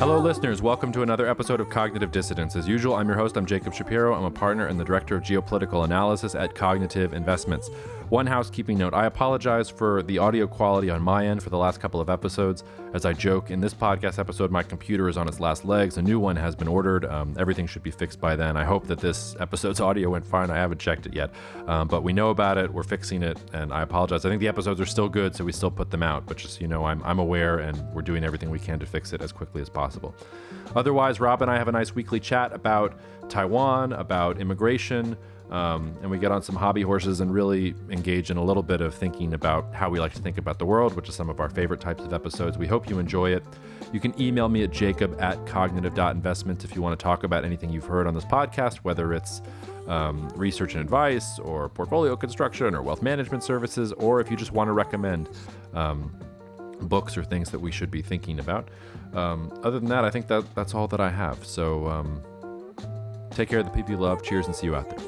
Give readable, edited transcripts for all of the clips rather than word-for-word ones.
Hello, listeners. Welcome to another episode of Cognitive Dissidence. As usual, I'm your host. I'm Jacob Shapiro. I'm a partner and the director of geopolitical analysis at Cognitive Investments. One housekeeping note. I apologize for the audio quality on my end for the last couple of episodes. As I joke, in this podcast episode, my computer is on its last legs. A new one has been ordered. Everything should be fixed by then. I hope that this episode's audio went fine. I haven't checked it yet. But we know about it. We're fixing it. And I apologize. I think the episodes are still good, so we still put them out. But just, you know, I'm aware, and we're doing everything we can to fix it as quickly as possible. Otherwise, Rob and I have a nice weekly chat about Taiwan, about immigration, and we get on some hobby horses and really engage in a little bit of thinking about how we like to think about the world, which is some of our favorite types of episodes. We hope you enjoy it. You can email me at jacob@cognitive.investment if you want to talk about anything you've heard on this podcast, whether it's research and advice or portfolio construction or wealth management services, or if you just want to recommend books or things that we should be thinking about. Other than that, I think that's all that I have. So take care of the people you love. Cheers, and see you out there.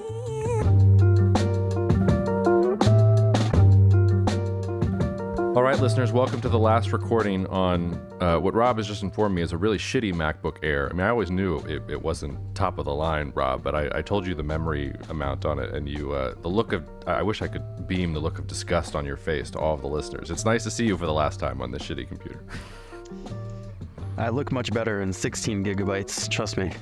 All right, listeners, welcome to the last recording on what Rob has just informed me is a really shitty MacBook Air. I mean, I always knew it wasn't top of the line, Rob, but I told you the memory amount on it, and you the look of, I wish I could beam the look of disgust on your face to all of the listeners. It's nice to see you for the last time on this shitty computer. I look much better in 16 gigabytes, trust me.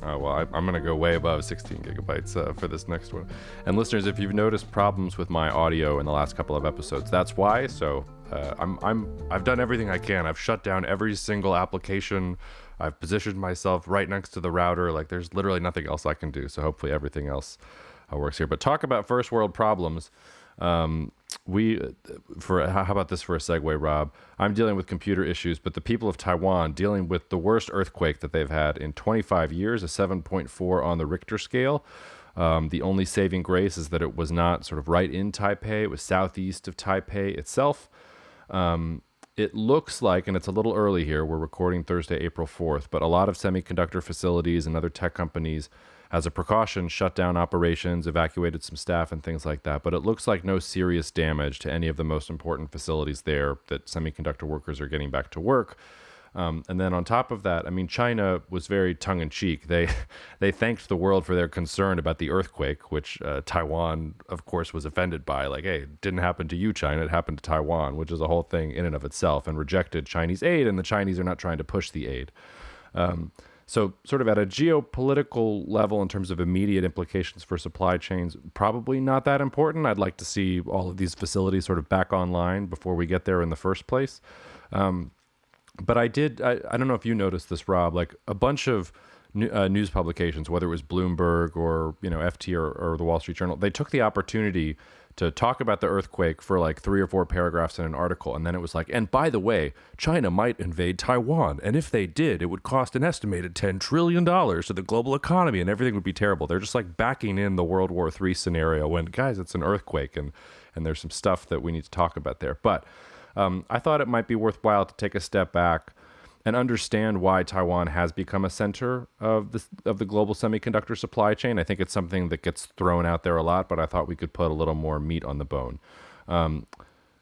Well, I'm going to go way above 16 gigabytes for this next one. And listeners, if you've noticed problems with my audio in the last couple of episodes, that's why. So I've done everything I can. I've shut down every single application. I've positioned myself right next to the router. Like, there's literally nothing else I can do. So hopefully everything else works here. But talk about first world problems. How about this for a segue, Rob? I'm dealing with computer issues, but the people of Taiwan dealing with the worst earthquake that they've had in 25 years, a 7.4 on the Richter scale. The only saving grace is that it was not sort of right in Taipei. It was southeast of Taipei itself. It looks like, and it's a little early here, we're recording Thursday, April 4th, but a lot of semiconductor facilities and other tech companies, as a precaution, shut down operations, evacuated some staff and things like that. But it looks like no serious damage to any of the most important facilities there, that semiconductor workers are getting back to work. And then on top of that, I mean, China was very tongue-in-cheek. They thanked the world for their concern about the earthquake, which Taiwan, of course, was offended by. Like, hey, it didn't happen to you, China. It happened to Taiwan, which is a whole thing in and of itself, and rejected Chinese aid, and the Chinese are not trying to push the aid. So sort of at a geopolitical level in terms of immediate implications for supply chains, probably not that important. I'd like to see all of these facilities sort of back online before we get there in the first place. But I don't know if you noticed this, Rob, like a bunch of news publications, whether it was Bloomberg or, you know, FT or the Wall Street Journal, they took the opportunity to talk about the earthquake for like 3 or 4 paragraphs in an article. And then it was like, and by the way, China might invade Taiwan. And if they did, it would cost an estimated $10 trillion to the global economy and everything would be terrible. They're just like backing in the World War III scenario when, guys, it's an earthquake and there's some stuff that we need to talk about there. But I thought it might be worthwhile to take a step back and understand why Taiwan has become a center of the global semiconductor supply chain. I think it's something that gets thrown out there a lot, but I thought we could put a little more meat on the bone.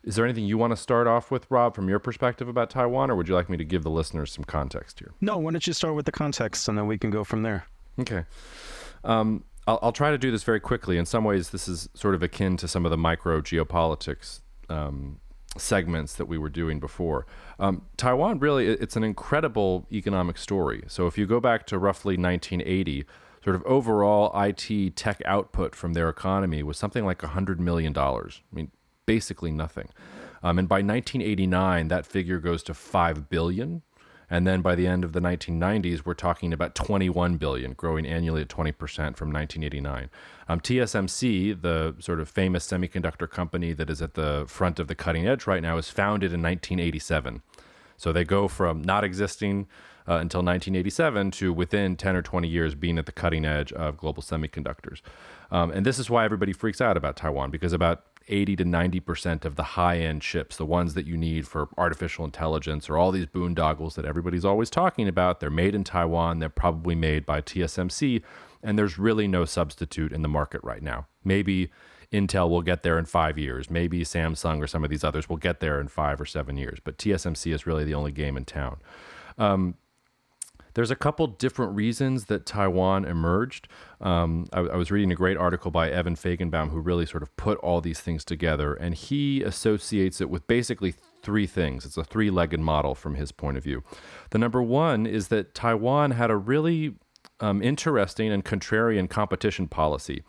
Is there anything you want to start off with, Rob, from your perspective about Taiwan, or would you like me to give the listeners some context here? No, why don't you start with the context, and then we can go from there. Okay. I'll try to do this very quickly. In some ways, this is sort of akin to some of the micro geopolitics segments that we were doing before. Taiwan, really, it's an incredible economic story. So if you go back to roughly 1980, sort of overall IT tech output from their economy was something like $100 million. I mean, basically nothing. And by 1989, that figure goes to $5 billion. And then by the end of the 1990s, we're talking about $21 billion, growing annually at 20% from 1989. TSMC, the sort of famous semiconductor company that is at the front of the cutting edge right now, is founded in 1987. So they go from not existing until 1987 to within 10 or 20 years being at the cutting edge of global semiconductors. And this is why everybody freaks out about Taiwan, because about 80 to 90% of the high-end chips, the ones that you need for artificial intelligence or all these boondoggles that everybody's always talking about, they're made in Taiwan. They're probably made by TSMC, and there's really no substitute in the market right now. Maybe Intel will get there in 5 years. Maybe Samsung or some of these others will get there in 5 or 7 years. But TSMC is really the only game in town. There's a couple different reasons that Taiwan emerged. I was reading a great article by Evan Feigenbaum who really sort of put all these things together, and he associates it with basically three things. It's a three-legged model from his point of view. The number one is that Taiwan had a really interesting and contrarian competition policy.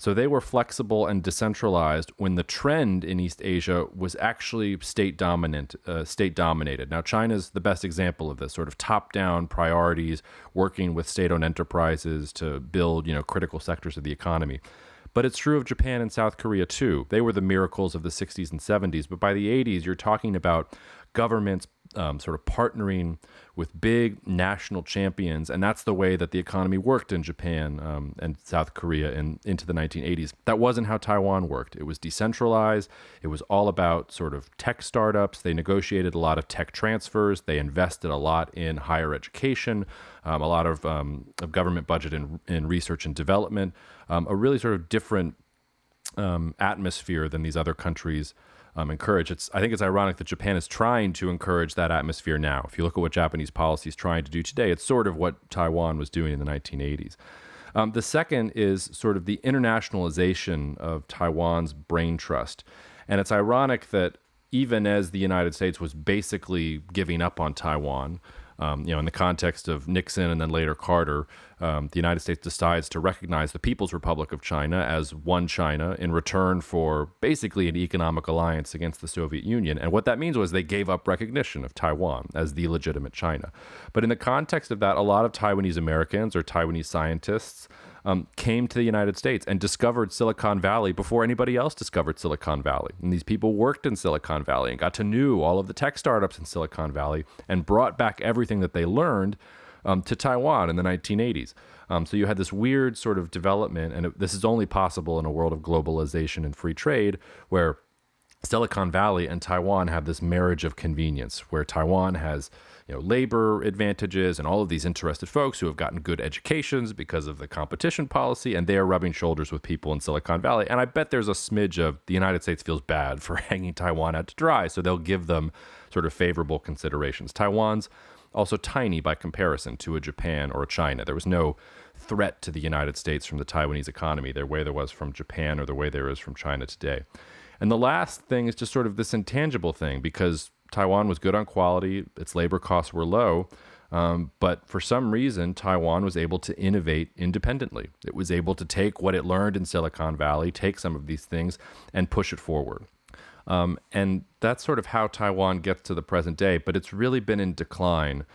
So they were flexible and decentralized when the trend in East Asia was actually state-dominated. Now, China's the best example of this, sort of top-down priorities, working with state-owned enterprises to build, critical sectors of the economy. But it's true of Japan and South Korea, too. They were the miracles of the 60s and 70s. But by the 80s, you're talking about governments sort of partnering with big national champions. And that's the way that the economy worked in Japan and South Korea into the 1980s. That wasn't how Taiwan worked. It was decentralized. It was all about sort of tech startups. They negotiated a lot of tech transfers. They invested a lot in higher education, a lot of government budget in research and development, a really sort of different atmosphere than these other countries encourage. I think it's ironic that Japan is trying to encourage that atmosphere now. If you look at what Japanese policy is trying to do today, it's sort of what Taiwan was doing in the 1980s. The second is sort of the internationalization of Taiwan's brain trust. And it's ironic that even as the United States was basically giving up on Taiwan, in the context of Nixon and then later Carter, the United States decides to recognize the People's Republic of China as one China in return for basically an economic alliance against the Soviet Union. And what that means was they gave up recognition of Taiwan as the legitimate China. But in the context of that, a lot of Taiwanese Americans or Taiwanese scientists came to the United States and discovered Silicon Valley before anybody else discovered Silicon Valley. And these people worked in Silicon Valley and got to know all of the tech startups in Silicon Valley and brought back everything that they learned to Taiwan in the 1980s. So you had this weird sort of development, and this is only possible in a world of globalization and free trade, where Silicon Valley and Taiwan have this marriage of convenience, where Taiwan has labor advantages and all of these interested folks who have gotten good educations because of the competition policy, and they are rubbing shoulders with people in Silicon Valley. And I bet there's a smidge of the United States feels bad for hanging Taiwan out to dry, so they'll give them sort of favorable considerations. Taiwan's also tiny by comparison to a Japan or a China. There was no threat to the United States from the Taiwanese economy the way there was from Japan or the way there is from China today. And the last thing is just sort of this intangible thing, because Taiwan was good on quality, its labor costs were low, but for some reason, Taiwan was able to innovate independently. It was able to take what it learned in Silicon Valley, take some of these things, and push it forward. And that's sort of how Taiwan gets to the present day, but it's really been in decline,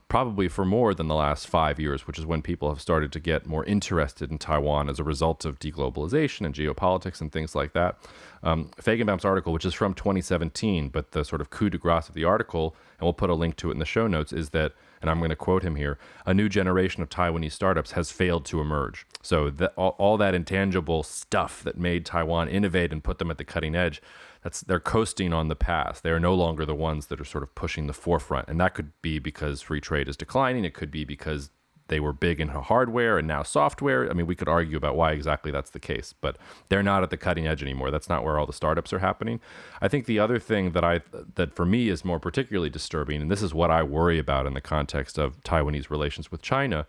probably for more than the last 5 years, which is when people have started to get more interested in Taiwan as a result of deglobalization and geopolitics and things like that. Feigenbaum's article, which is from 2017, but the sort of coup de grace of the article, and we'll put a link to it in the show notes, is that, and I'm going to quote him here, a new generation of Taiwanese startups has failed to emerge. So all that intangible stuff that made Taiwan innovate and put them at the cutting edge, they're coasting on the past. They are no longer the ones that are sort of pushing the forefront. And that could be because free trade is declining. It could be because they were big into hardware and now software. I mean, we could argue about why exactly that's the case, but they're not at the cutting edge anymore. That's not where all the startups are happening. I think the other thing that for me is more particularly disturbing, and this is what I worry about in the context of Taiwanese relations with China,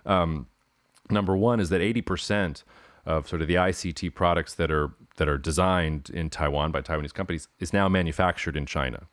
number one is that 80% of sort of the ICT products that are designed in Taiwan by Taiwanese companies is now manufactured in China.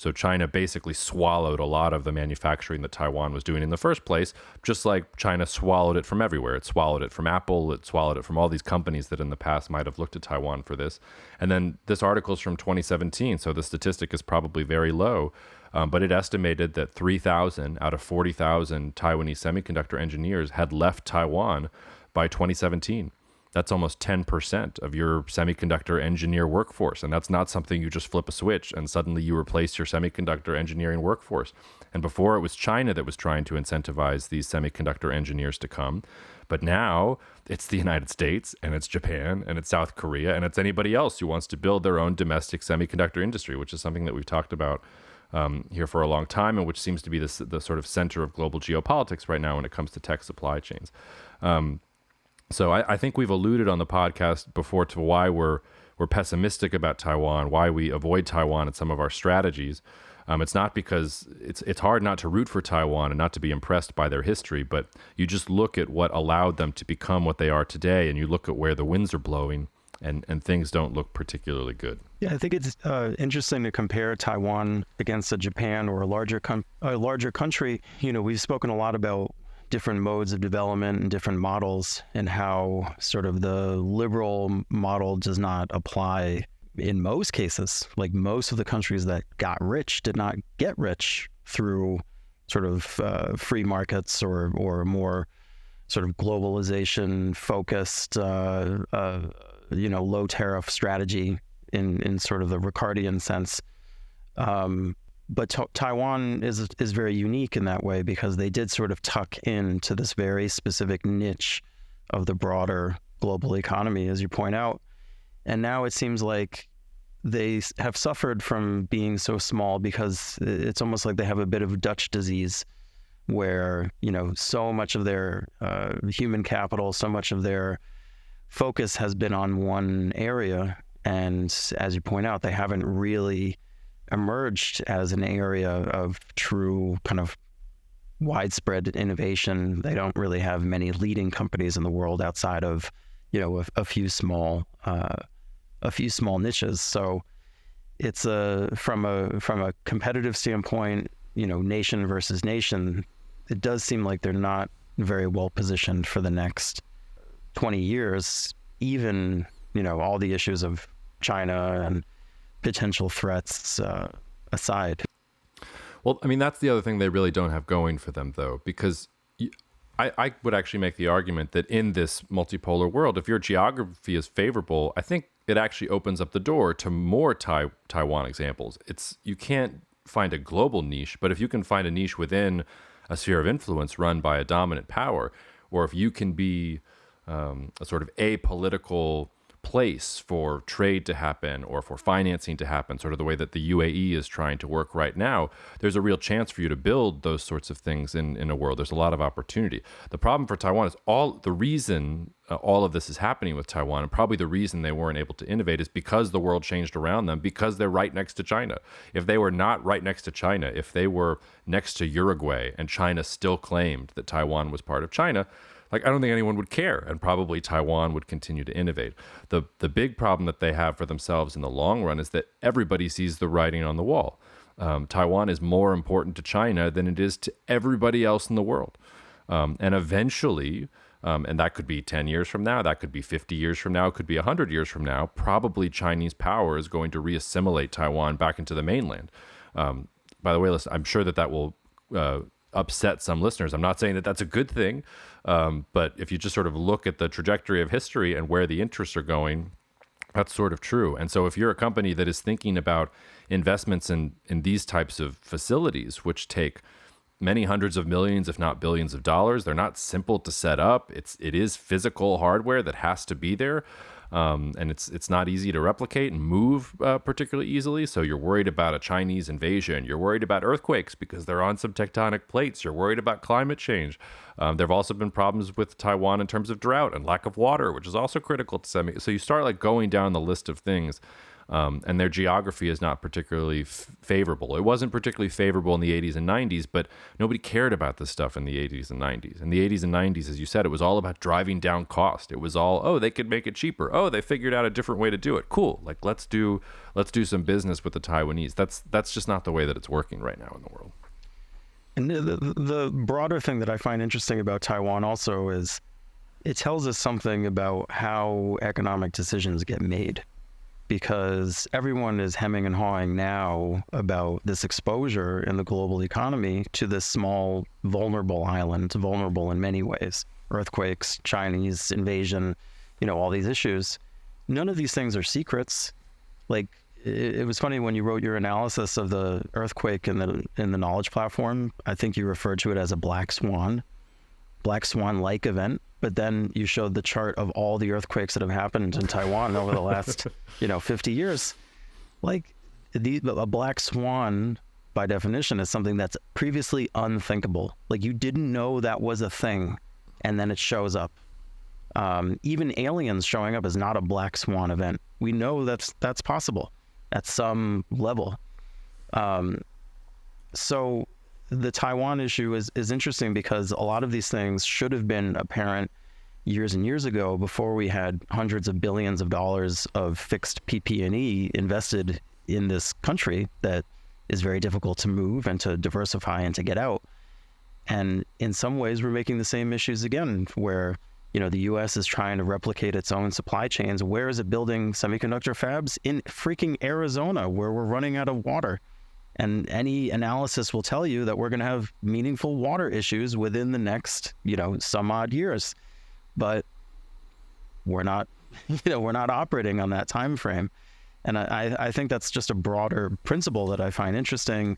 So China basically swallowed a lot of the manufacturing that Taiwan was doing in the first place, just like China swallowed it from everywhere. It swallowed it from Apple. It swallowed it from all these companies that in the past might have looked to Taiwan for this. And then this article is from 2017, so the statistic is probably very low, but it estimated that 3,000 out of 40,000 Taiwanese semiconductor engineers had left Taiwan by 2017. That's almost 10% of your semiconductor engineer workforce. And that's not something you just flip a switch and suddenly you replace your semiconductor engineering workforce. And before it was China that was trying to incentivize these semiconductor engineers to come. But now it's the United States and it's Japan and it's South Korea and it's anybody else who wants to build their own domestic semiconductor industry, which is something that we've talked about here for a long time and which seems to be the sort of center of global geopolitics right now when it comes to tech supply chains. So I think we've alluded on the podcast before to why we're pessimistic about Taiwan, why we avoid Taiwan in some of our strategies. It's not because it's hard not to root for Taiwan and not to be impressed by their history, but you just look at what allowed them to become what they are today, and you look at where the winds are blowing, and things don't look particularly good. Yeah, I think it's interesting to compare Taiwan against a Japan or a larger country. We've spoken a lot about different modes of development and different models, and how sort of the liberal model does not apply in most cases. Like, most of the countries that got rich did not get rich through sort of free markets or more sort of globalization focused, low tariff strategy in sort of the Ricardian sense. But Taiwan is very unique in that way, because they did sort of tuck into this very specific niche of the broader global economy, as you point out. And now it seems like they have suffered from being so small, because it's almost like they have a bit of Dutch disease, where, so much of their human capital, so much of their focus has been on one area. And as you point out, they haven't really emerged as an area of true kind of widespread innovation. They don't really have many leading companies in the world outside of, a few small niches. So it's from a competitive standpoint, nation versus nation, it does seem like they're not very well positioned for the next 20 years, even, all the issues of China and potential threats aside. Well, I mean, that's the other thing they really don't have going for them, though, because I would actually make the argument that in this multipolar world, if your geography is favorable, I think it actually opens up the door to more Taiwan examples. You can't find a global niche, but if you can find a niche within a sphere of influence run by a dominant power, or if you can be a sort of apolitical place for trade to happen or for financing to happen, sort of the way that the UAE is trying to work right now, there's a real chance for you to build those sorts of things in a world. There's a lot of opportunity. The problem for Taiwan is the reason all of this is happening with Taiwan, and probably the reason they weren't able to innovate, is because the world changed around them, because they're right next to China. If they were not right next to China, if they were next to Uruguay and China still claimed that Taiwan was part of China, I don't think anyone would care, and probably Taiwan would continue to innovate. The big problem that they have for themselves in the long run is that everybody sees the writing on the wall. Taiwan is more important to China than it is to everybody else in the world. And eventually, and that could be 10 years from now, that could be 50 years from now, it could be 100 years from now, probably Chinese power is going to reassimilate Taiwan back into the mainland. By the way, listen, I'm sure that will upset some listeners. I'm not saying that that's a good thing, but if you just sort of look at the trajectory of history and where the interests are going, that's sort of true. And so if you're a company that is thinking about investments in these types of facilities, which take many hundreds of millions, if not billions of dollars, they're not simple to set up. It is physical hardware that has to be there. And it's not easy to replicate and move particularly easily. So you're worried about a Chinese invasion. You're worried about earthquakes because they're on some tectonic plates. You're worried about climate change. There have also been problems with Taiwan in terms of drought and lack of water, which is also critical to some. So you start going down the list of things. And their geography is not particularly favorable. It wasn't particularly favorable in the 80s and 90s, but nobody cared about this stuff in the 80s and 90s. In the 80s and 90s, as you said, it was all about driving down cost. It was all, they could make it cheaper. They figured out a different way to do it. Cool. Let's do some business with the Taiwanese. That's just not the way that it's working right now in the world. And the broader thing that I find interesting about Taiwan also is it tells us something about how economic decisions get made. Because everyone is hemming and hawing now about this exposure in the global economy to this small, vulnerable island, vulnerable in many ways. Earthquakes, Chinese invasion, all these issues. None of these things are secrets. It was funny when you wrote your analysis of the earthquake in the knowledge platform. I think you referred to it as a black swan-like event. But then you showed the chart of all the earthquakes that have happened in Taiwan over the last, 50 years. A black swan, by definition, is something that's previously unthinkable. You didn't know that was a thing, and then it shows up. Even aliens showing up is not a black swan event. We know that's possible at some level. So the Taiwan issue is interesting because a lot of these things should have been apparent years and years ago before we had hundreds of billions of dollars of fixed PP&E invested in this country that is very difficult to move and to diversify and to get out. And in some ways, we're making the same issues again, where the U.S. is trying to replicate its own supply chains. Where is it building semiconductor fabs? In freaking Arizona, where we're running out of water. And any analysis will tell you that we're going to have meaningful water issues within the next, some odd years. But we're not, we're not operating on that time frame. And I think that's just a broader principle that I find interesting,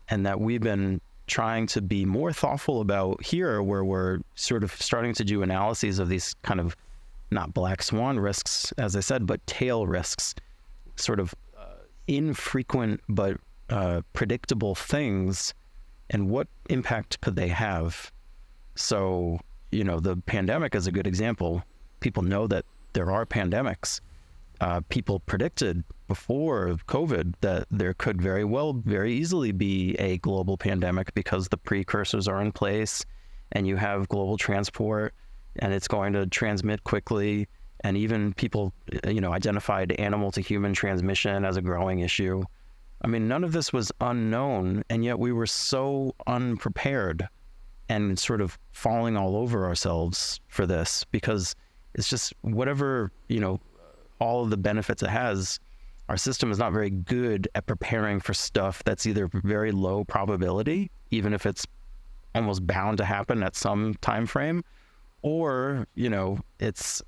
and that we've been trying to be more thoughtful about here, where we're sort of starting to do analyses of these kind of not black swan risks, as I said, but tail risks, sort of infrequent but predictable things, and what impact could they have. So, the pandemic is a good example. People know that there are pandemics. People predicted before COVID that there could very easily be a global pandemic because the precursors are in place and you have global transport and it's going to transmit quickly. And even people, identified animal to human transmission as a growing issue. I mean, none of this was unknown, and yet we were so unprepared and sort of falling all over ourselves for this, because it's just whatever, all of the benefits it has, our system is not very good at preparing for stuff that's either very low probability, even if it's almost bound to happen at some time frame, or, it's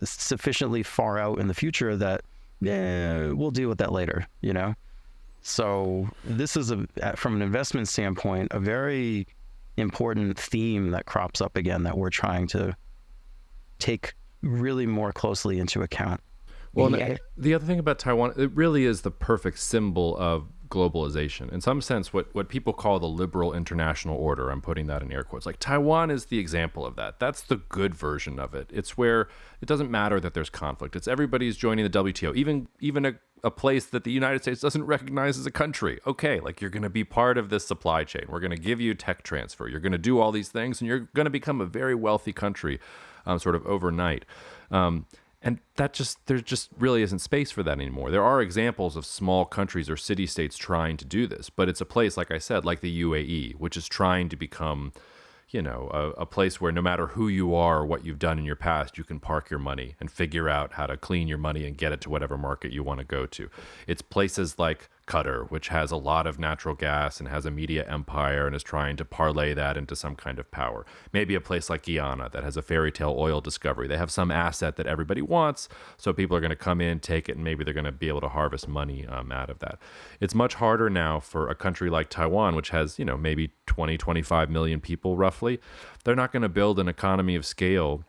sufficiently far out in the future that, we'll deal with that later, So this is, from an investment standpoint, a very important theme that crops up again that we're trying to take really more closely into account. Well, the other thing about Taiwan, it really is the perfect symbol of globalization. In some sense, what people call the liberal international order, I'm putting that in air quotes, like Taiwan is the example of that. That's the good version of it. It's where it doesn't matter that there's conflict. It's everybody's joining the WTO, even a place that the United States doesn't recognize as a country. Okay, like you're going to be part of this supply chain. We're going to give you tech transfer. You're going to do all these things, and you're going to become a very wealthy country sort of overnight. And there just really isn't space for that anymore. There are examples of small countries or city-states trying to do this, but it's a place, like I said, like the UAE, which is trying to become, a place where no matter who you are or what you've done in your past, you can park your money and figure out how to clean your money and get it to whatever market you want to go to. It's places like Qatar, which has a lot of natural gas and has a media empire and is trying to parlay that into some kind of power. Maybe a place like Guyana that has a fairy tale oil discovery. They have some asset that everybody wants, so people are going to come in, take it, and maybe they're going to be able to harvest money out of that. It's much harder now for a country like Taiwan, which has, maybe 20, 25 million people roughly. They're not going to build an economy of scale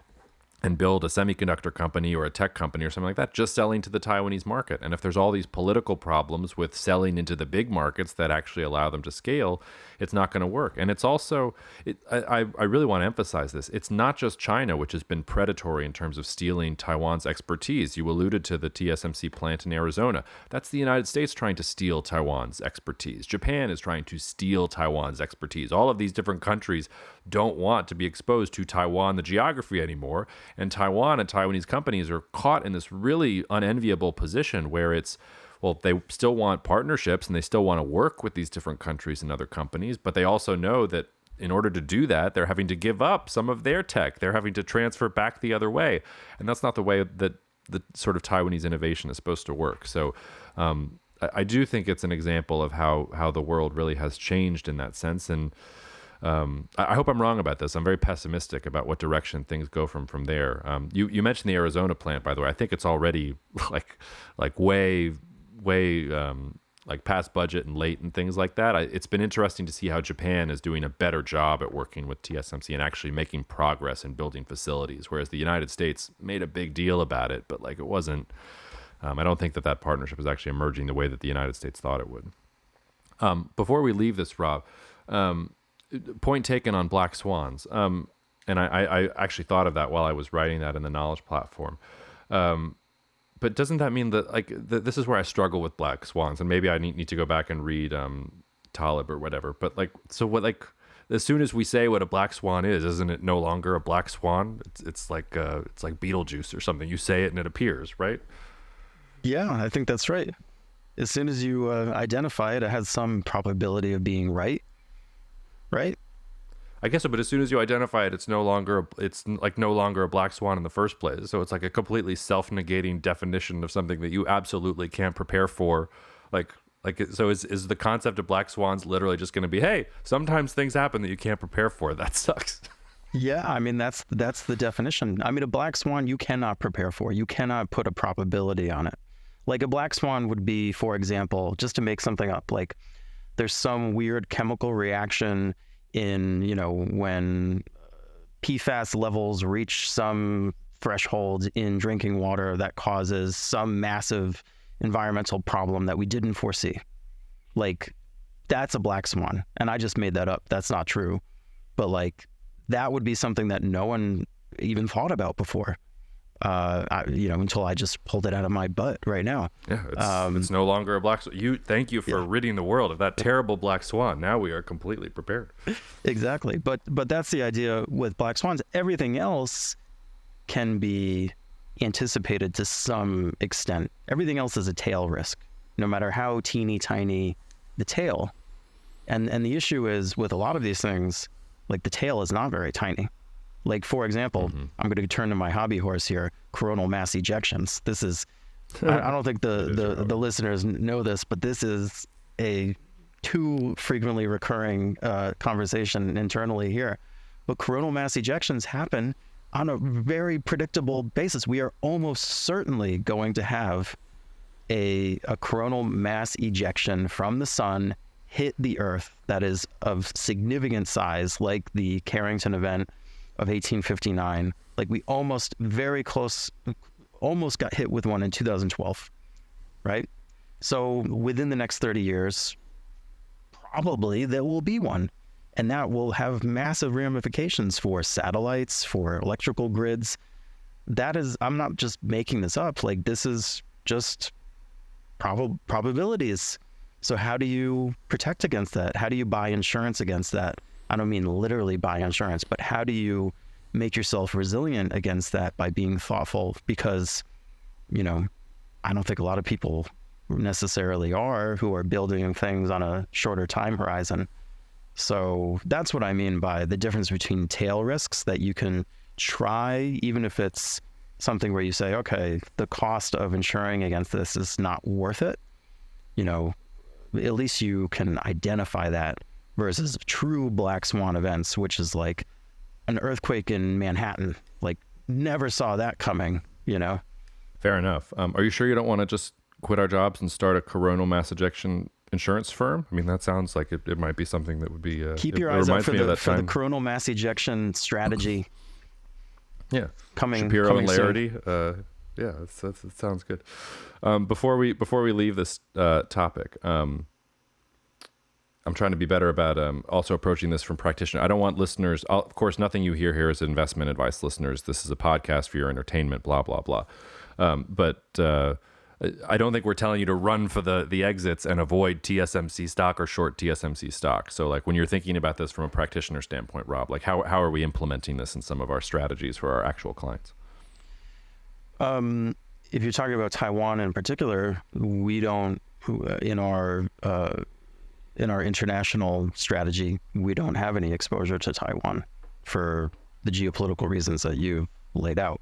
and build a semiconductor company or a tech company or something like that, just selling to the Taiwanese market. And if there's all these political problems with selling into the big markets that actually allow them to scale, it's not going to work. And it's also, I really want to emphasize this, it's not just China, which has been predatory in terms of stealing Taiwan's expertise. You alluded to the TSMC plant in Arizona. That's the United States trying to steal Taiwan's expertise. Japan is trying to steal Taiwan's expertise. All of these different countries don't want to be exposed to Taiwan, the geography anymore. And Taiwan and Taiwanese companies are caught in this really unenviable position where it's, well, they still want partnerships and they still want to work with these different countries and other companies, but they also know that in order to do that, they're having to give up some of their tech. They're having to transfer back the other way. And that's not the way that the sort of Taiwanese innovation is supposed to work. So I do think it's an example of how the world really has changed in that sense. And I hope I'm wrong about this. I'm very pessimistic about what direction things go from there. You mentioned the Arizona plant, by the way. I think it's already like way like past budget and late and things like that. It's been interesting to see how Japan is doing a better job at working with TSMC and actually making progress in building facilities, whereas the United States made a big deal about it, but like it wasn't. I don't think that partnership is actually emerging the way that the United States thought it would. Before we leave this, Rob, point taken on black swans. And I actually thought of that while I was writing that in the knowledge platform. But doesn't that mean that this is where I struggle with black swans, and maybe I need to go back and read Talib or whatever. But like, so what, like, as soon as we say what a black swan is, isn't it no longer a black swan? It's like Beetlejuice or something. You say it and it appears, right? Yeah, I think that's right. As soon as you identify it, it has some probability of being right, right? I guess so, but as soon as you identify it, it's no longer a black swan in the first place. So it's like a completely self-negating definition of something that you absolutely can't prepare for. So is the concept of black swans literally just going to be, hey, sometimes things happen that you can't prepare for? That sucks. Yeah, I mean that's the definition. I mean, a black swan you cannot prepare for. You cannot put a probability on it. Like a black swan would be, for example, just to make something up, like there's some weird chemical reaction in, when PFAS levels reach some threshold in drinking water that causes some massive environmental problem that we didn't foresee. Like, that's a black swan. And I just made that up. That's not true. But like, that would be something that no one even thought about before. Until I just pulled it out of my butt right now. Yeah, it's no longer a black swan. Thank you for ridding the world of that terrible black swan. Now we are completely prepared. Exactly. But that's the idea with black swans. Everything else can be anticipated to some extent. Everything else is a tail risk, no matter how teeny tiny the tail. And the issue is with a lot of these things, like the tail is not very tiny. Like, for example, I'm going to turn to my hobby horse here, coronal mass ejections. This is, I don't think the listeners know this, but this is a too frequently recurring conversation internally here. But coronal mass ejections happen on a very predictable basis. We are almost certainly going to have a coronal mass ejection from the sun hit the Earth that is of significant size, like the Carrington event of 1859. Like we almost got hit with one in 2012, right? So within the next 30 years, probably there will be one. And that will have massive ramifications for satellites, for electrical grids. That is, I'm not just making this up. Like this is just probabilities. So how do you protect against that? How do you buy insurance against that? I don't mean literally buy insurance, but how do you make yourself resilient against that by being thoughtful? Because, I don't think a lot of people necessarily are who are building things on a shorter time horizon. So that's what I mean by the difference between tail risks that you can try, even if it's something where you say, okay, the cost of insuring against this is not worth it. At least you can identify that, versus true black swan events, which is like an earthquake in Manhattan. Like never saw that coming, Fair enough. Are you sure you don't want to just quit our jobs and start a coronal mass ejection insurance firm? I mean, that sounds like it might be something that would be... Keep your eyes out for the coronal mass ejection strategy. Yeah. Coming Shapiro and Laherty. Soon. That sounds good. Before we leave this topic, I'm trying to be better about also approaching this from practitioner. I don't want listeners, of course, nothing you hear here is investment advice, listeners. This is a podcast for your entertainment, blah, blah, blah. But I don't think we're telling you to run for the exits and avoid TSMC stock or short TSMC stock. So like when you're thinking about this from a practitioner standpoint, Rob, like how are we implementing this in some of our strategies for our actual clients? If you're talking about Taiwan in particular, we don't, in our international strategy, we don't have any exposure to Taiwan for the geopolitical reasons that you laid out.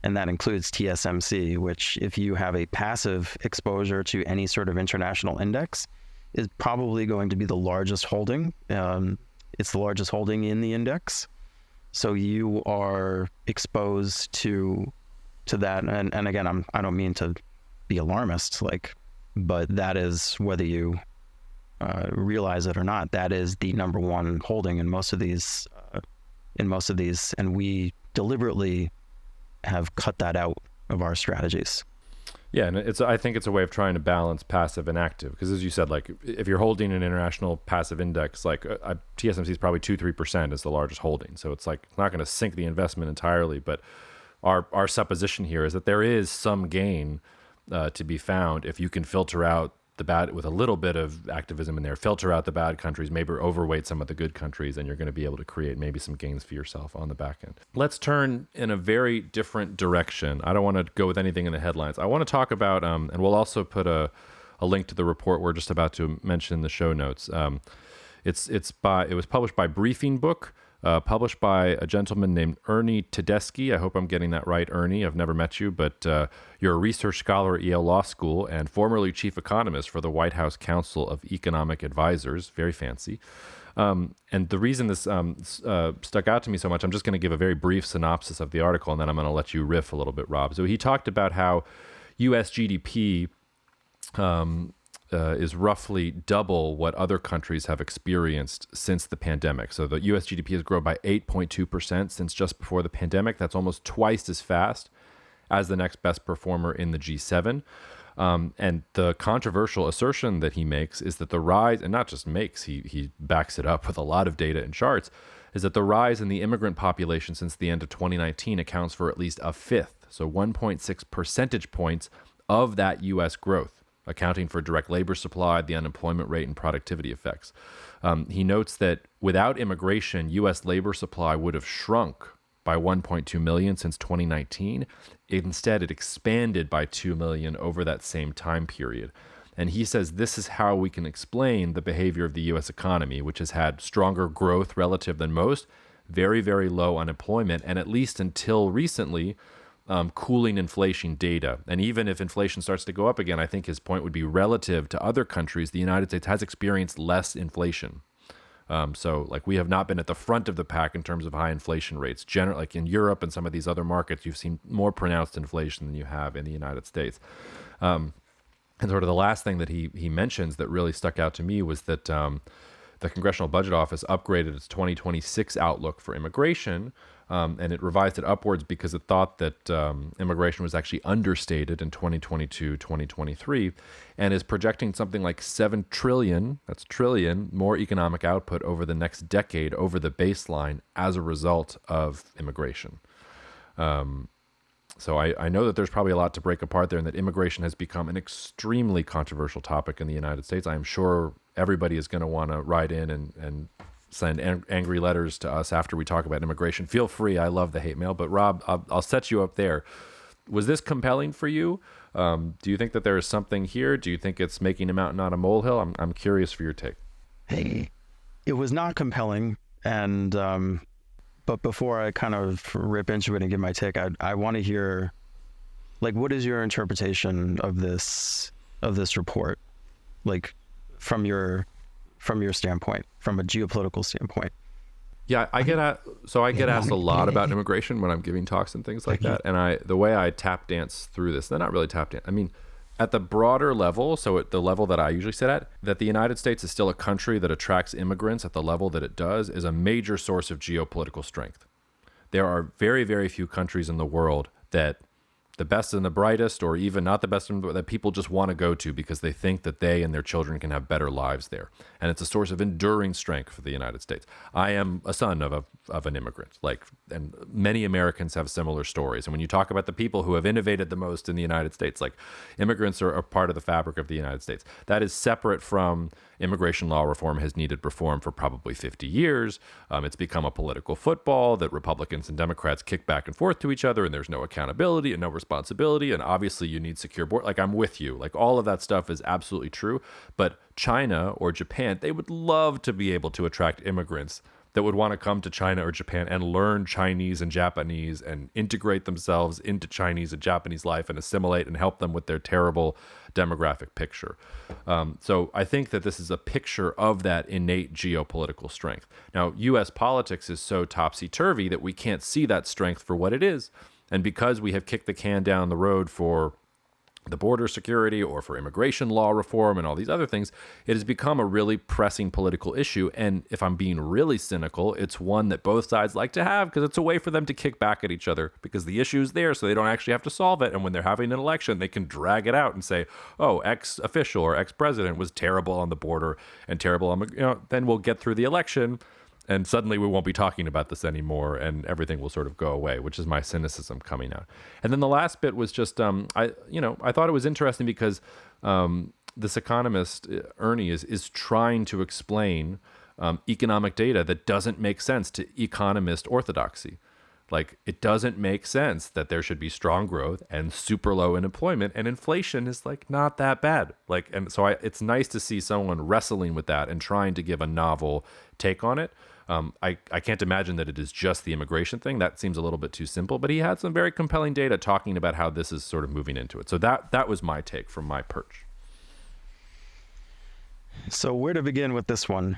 And that includes TSMC, which if you have a passive exposure to any sort of international index, is probably going to be the largest holding. It's the largest holding in the index. So you are exposed to that. And again, I don't mean to be alarmist, but that is, whether you realize it or not, that is the number one holding in most of these, and we deliberately have cut that out of our strategies. Yeah, and I think it's a way of trying to balance passive and active, because as you said, like if you're holding an international passive index, like TSMC is probably 2-3% is the largest holding, so it's like it's not going to sink the investment entirely, but our supposition here is that there is some gain to be found if you can filter out the bad with a little bit of activism in there, filter out the bad countries, maybe overweight some of the good countries, and you're going to be able to create maybe some gains for yourself on the back end. Let's turn in a very different direction. I don't want to go with anything in the headlines. I want to talk about, and we'll also put a link to the report we're just about to mention in the show notes. It was published by Briefing Book, published by a gentleman named Ernie Tedeschi. I hope I'm getting that right, Ernie. I've never met you, but you're a research scholar at Yale Law School and formerly chief economist for the White House Council of Economic Advisors. Very fancy. And the reason this stuck out to me so much, I'm just going to give a very brief synopsis of the article, and then I'm going to let you riff a little bit, Rob. So he talked about how US GDP is roughly double what other countries have experienced since the pandemic. So the US GDP has grown by 8.2% since just before the pandemic. That's almost twice as fast as the next best performer in the G7. And the controversial assertion that he makes is that the rise, and not just makes, he backs it up with a lot of data and charts, is that the rise in the immigrant population since the end of 2019 accounts for at least a fifth, so 1.6 percentage points of that US growth, accounting for direct labor supply, the unemployment rate, and productivity effects. He notes that without immigration, U.S. labor supply would have shrunk by 1.2 million since 2019. Instead, it expanded by 2 million over that same time period. And he says this is how we can explain the behavior of the U.S. economy, which has had stronger growth relative than most, very, very low unemployment, and at least until recently, cooling inflation data. And even if inflation starts to go up again, I think his point would be relative to other countries, the United States has experienced less inflation. So like we have not been at the front of the pack in terms of high inflation rates. Generally, like in Europe and some of these other markets, you've seen more pronounced inflation than you have in the United States. And sort of the last thing that he mentions that really stuck out to me was that the Congressional Budget Office upgraded its 2026 outlook for immigration, and it revised it upwards because it thought that immigration was actually understated in 2022, 2023, and is projecting something like 7 trillion, that's trillion, more economic output over the next decade over the baseline as a result of immigration. So I know that there's probably a lot to break apart there, and that immigration has become an extremely controversial topic in the United States. I am sure everybody is going to want to write in and send angry letters to us after we talk about immigration. Feel free. I love the hate mail. But Rob, I'll set you up there. Was this compelling for you? Do you think that there is something here? Do you think it's making a mountain out of a molehill? I'm curious for your take. Hey, it was not compelling. And but before I kind of rip into it and give my take, I want to hear, like, what is your interpretation of this report, like from your standpoint, from a geopolitical standpoint? Yeah, I get asked a lot about immigration when I'm giving talks and things like that. And the way I tap dance through this, they're not really tap dance. I mean, at the broader level, so at the level that I usually sit at, that the United States is still a country that attracts immigrants at the level that it does is a major source of geopolitical strength. There are very, very few countries in the world that the best and the brightest, or even not the best, that people just want to go to because they think that they and their children can have better lives there. And it's a source of enduring strength for the United States. I am a son of an immigrant, and many Americans have similar stories. And when you talk about the people who have innovated the most in the United States, like immigrants are a part of the fabric of the United States. That is separate from immigration law reform has needed reform for probably 50 years. It's become a political football that Republicans and Democrats kick back and forth to each other, and there's no accountability and no responsibility. And obviously you need secure border. Like, I'm with you. Like, all of that stuff is absolutely true. But China or Japan, they would love to be able to attract immigrants that would want to come to China or Japan and learn Chinese and Japanese and integrate themselves into Chinese and Japanese life and assimilate and help them with their terrible demographic picture. So I think that this is a picture of that innate geopolitical strength. Now, U.S. politics is so topsy-turvy that we can't see that strength for what it is. And because we have kicked the can down the road for the border security or for immigration law reform and all these other things, it has become a really pressing political issue. And if I'm being really cynical, it's one that both sides like to have because it's a way for them to kick back at each other because the issue is there, so they don't actually have to solve it. And when they're having an election, they can drag it out and say, oh, X official or X president was terrible on the border and terrible on, then we'll get through the election. And suddenly we won't be talking about this anymore, and everything will sort of go away, which is my cynicism coming out. And then the last bit was just, I thought it was interesting because this economist Ernie is trying to explain economic data that doesn't make sense to economist orthodoxy. Like, it doesn't make sense that there should be strong growth and super low unemployment, and inflation is like not that bad. Like, and so it's nice to see someone wrestling with that and trying to give a novel take on it. I can't imagine that it is just the immigration thing. That seems a little bit too simple, but he had some very compelling data talking about how this is sort of moving into it. So that was my take from my perch. So where to begin with this one?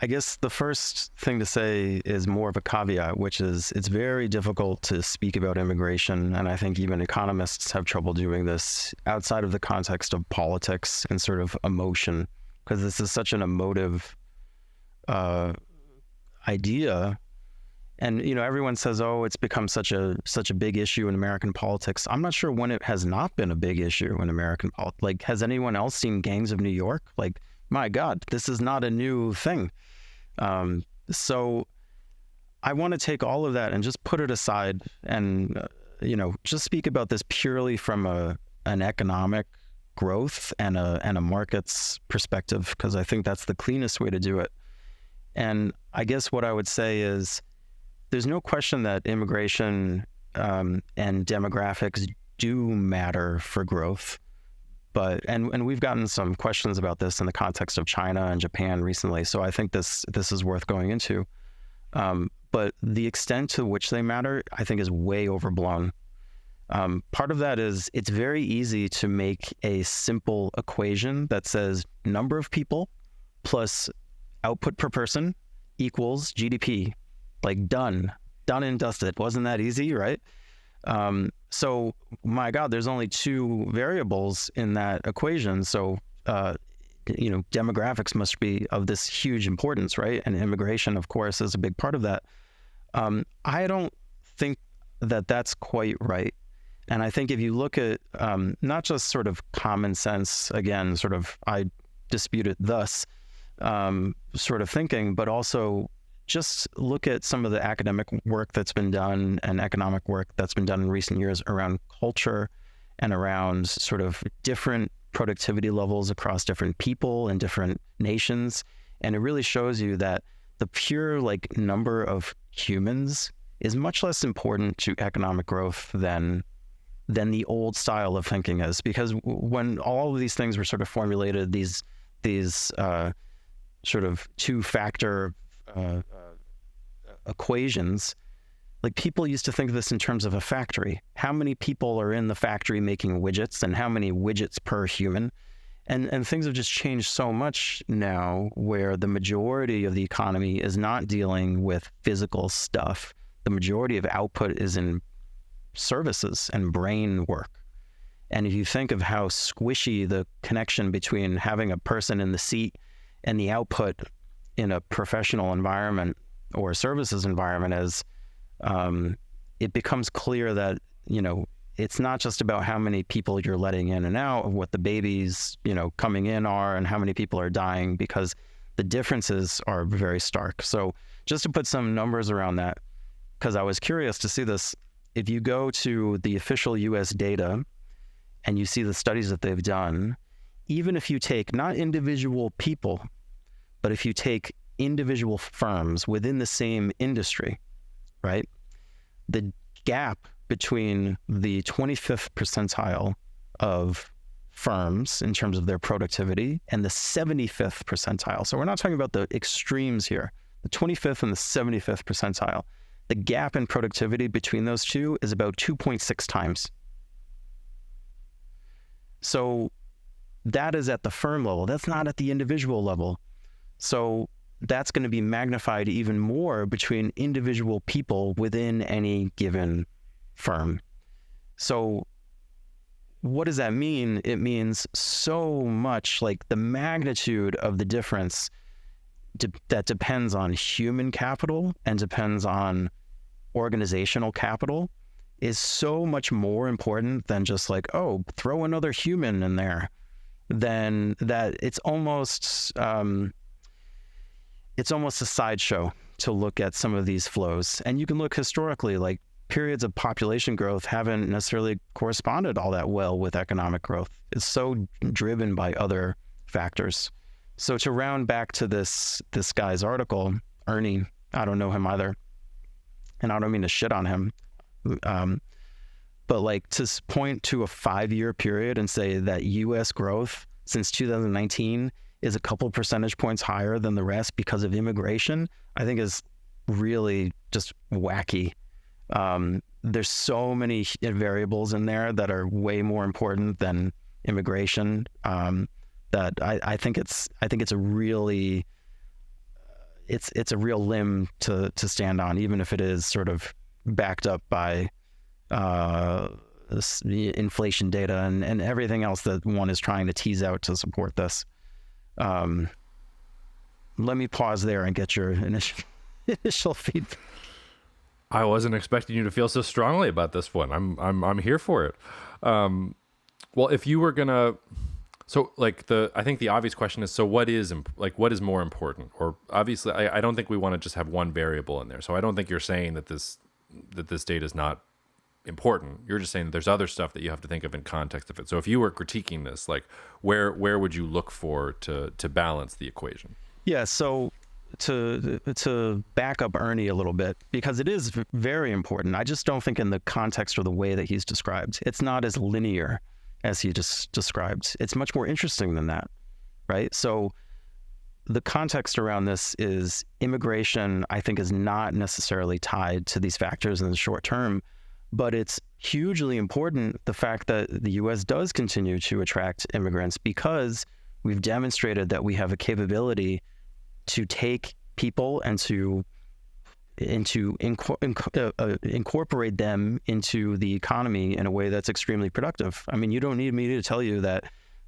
I guess the first thing to say is more of a caveat, which is it's very difficult to speak about immigration, and I think even economists have trouble doing this outside of the context of politics and sort of emotion, because this is such an emotive idea. And everyone says, oh, it's become such a big issue in American politics. I'm not sure when it has not been a big issue in American politics. Like, has anyone else seen Gangs of New York? Like, my God, this is not a new thing. So I want to take all of that and just put it aside and, just speak about this purely from an economic growth and a markets perspective, because I think that's the cleanest way to do it. And I guess what I would say is there's no question that immigration and demographics do matter for growth. But and we've gotten some questions about this in the context of China and Japan recently, so I think this is worth going into. But the extent to which they matter, I think, is way overblown. Part of that is it's very easy to make a simple equation that says number of people plus output per person equals GDP. Like, done and dusted. Wasn't that easy, right? So, my God, there's only two variables in that equation. So, demographics must be of this huge importance, right? And immigration, of course, is a big part of that. I don't think that that's quite right. And I think if you look at not just sort of common sense, again, sort of I dispute it thus sort of thinking, but also just look at some of the academic work that's been done and economic work that's been done in recent years around culture and around sort of different productivity levels across different people and different nations. And it really shows you that the pure number of humans is much less important to economic growth than the old style of thinking is. Because when all of these things were sort of formulated, these sort of two-factor equations, people used to think of this in terms of a factory. How many people are in the factory making widgets and how many widgets per human? And things have just changed so much now where the majority of the economy is not dealing with physical stuff. The majority of output is in services and brain work. And if you think of how squishy the connection between having a person in the seat and the output in a professional environment or a services environment is, it becomes clear that, it's not just about how many people you're letting in and out, of what the babies, coming in are and how many people are dying, because the differences are very stark. So just to put some numbers around that, because I was curious to see this, if you go to the official US data and you see the studies that they've done, even if you take not individual people, but if you take individual firms within the same industry, right? The gap between the 25th percentile of firms in terms of their productivity and the 75th percentile. So we're not talking about the extremes here. The 25th and the 75th percentile. The gap in productivity between those two is about 2.6 times. So that is at the firm level. That's not at the individual level. So that's going to be magnified even more between individual people within any given firm. So what does that mean? It means so much, the magnitude of the difference that depends on human capital and depends on organizational capital is so much more important than just throw another human in there. Then that it's almost a sideshow to look at some of these flows. And you can look historically, periods of population growth haven't necessarily corresponded all that well with economic growth. It's so driven by other factors. So to round back to this guy's article, Ernie, I don't know him either, and I don't mean to shit on him, but like to point to a 5-year period and say that U.S. growth since 2019 is a couple percentage points higher than the rest because of immigration, I think is really just wacky. There's so many variables in there that are way more important than immigration. That I think it's a really it's a real limb to stand on, even if it is sort of backed up by inflation data and everything else that one is trying to tease out to support this. Let me pause there and get your initial feedback. I wasn't expecting you to feel so strongly about this one. I'm here for it. Well, if you were gonna, so like I think the obvious question is, so what is more important? Or obviously, I don't think we want to just have one variable in there. So I don't think you're saying that this data is not important. You're just saying that there's other stuff that you have to think of in context of it. So if you were critiquing this, like where would you look for to balance the equation? Yeah. So to back up Ernie a little bit, because it is very important. I just don't think in the context or the way that he's described, it's not as linear as he just described. It's much more interesting than that, right? So the context around this is immigration, I think, is not necessarily tied to these factors in the short term, but it's hugely important, the fact that the U.S. does continue to attract immigrants, because we've demonstrated that we have a capability to take people and to incorporate them into the economy in a way that's extremely productive. I mean, you don't need me to tell you that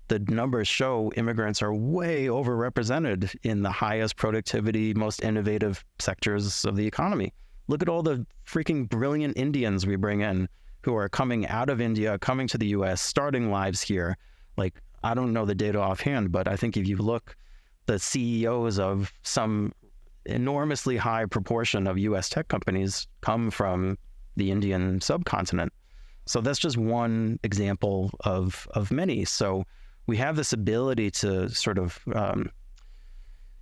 the numbers show immigrants are way overrepresented in the highest productivity, most innovative sectors of the economy. Look at all the freaking brilliant Indians we bring in who are coming out of India, coming to the U.S., starting lives here. Like, I don't know the data offhand, but I think if you look, the CEOs of some enormously high proportion of U.S. tech companies come from the Indian subcontinent. So that's just one example of many. So we have this ability to sort of,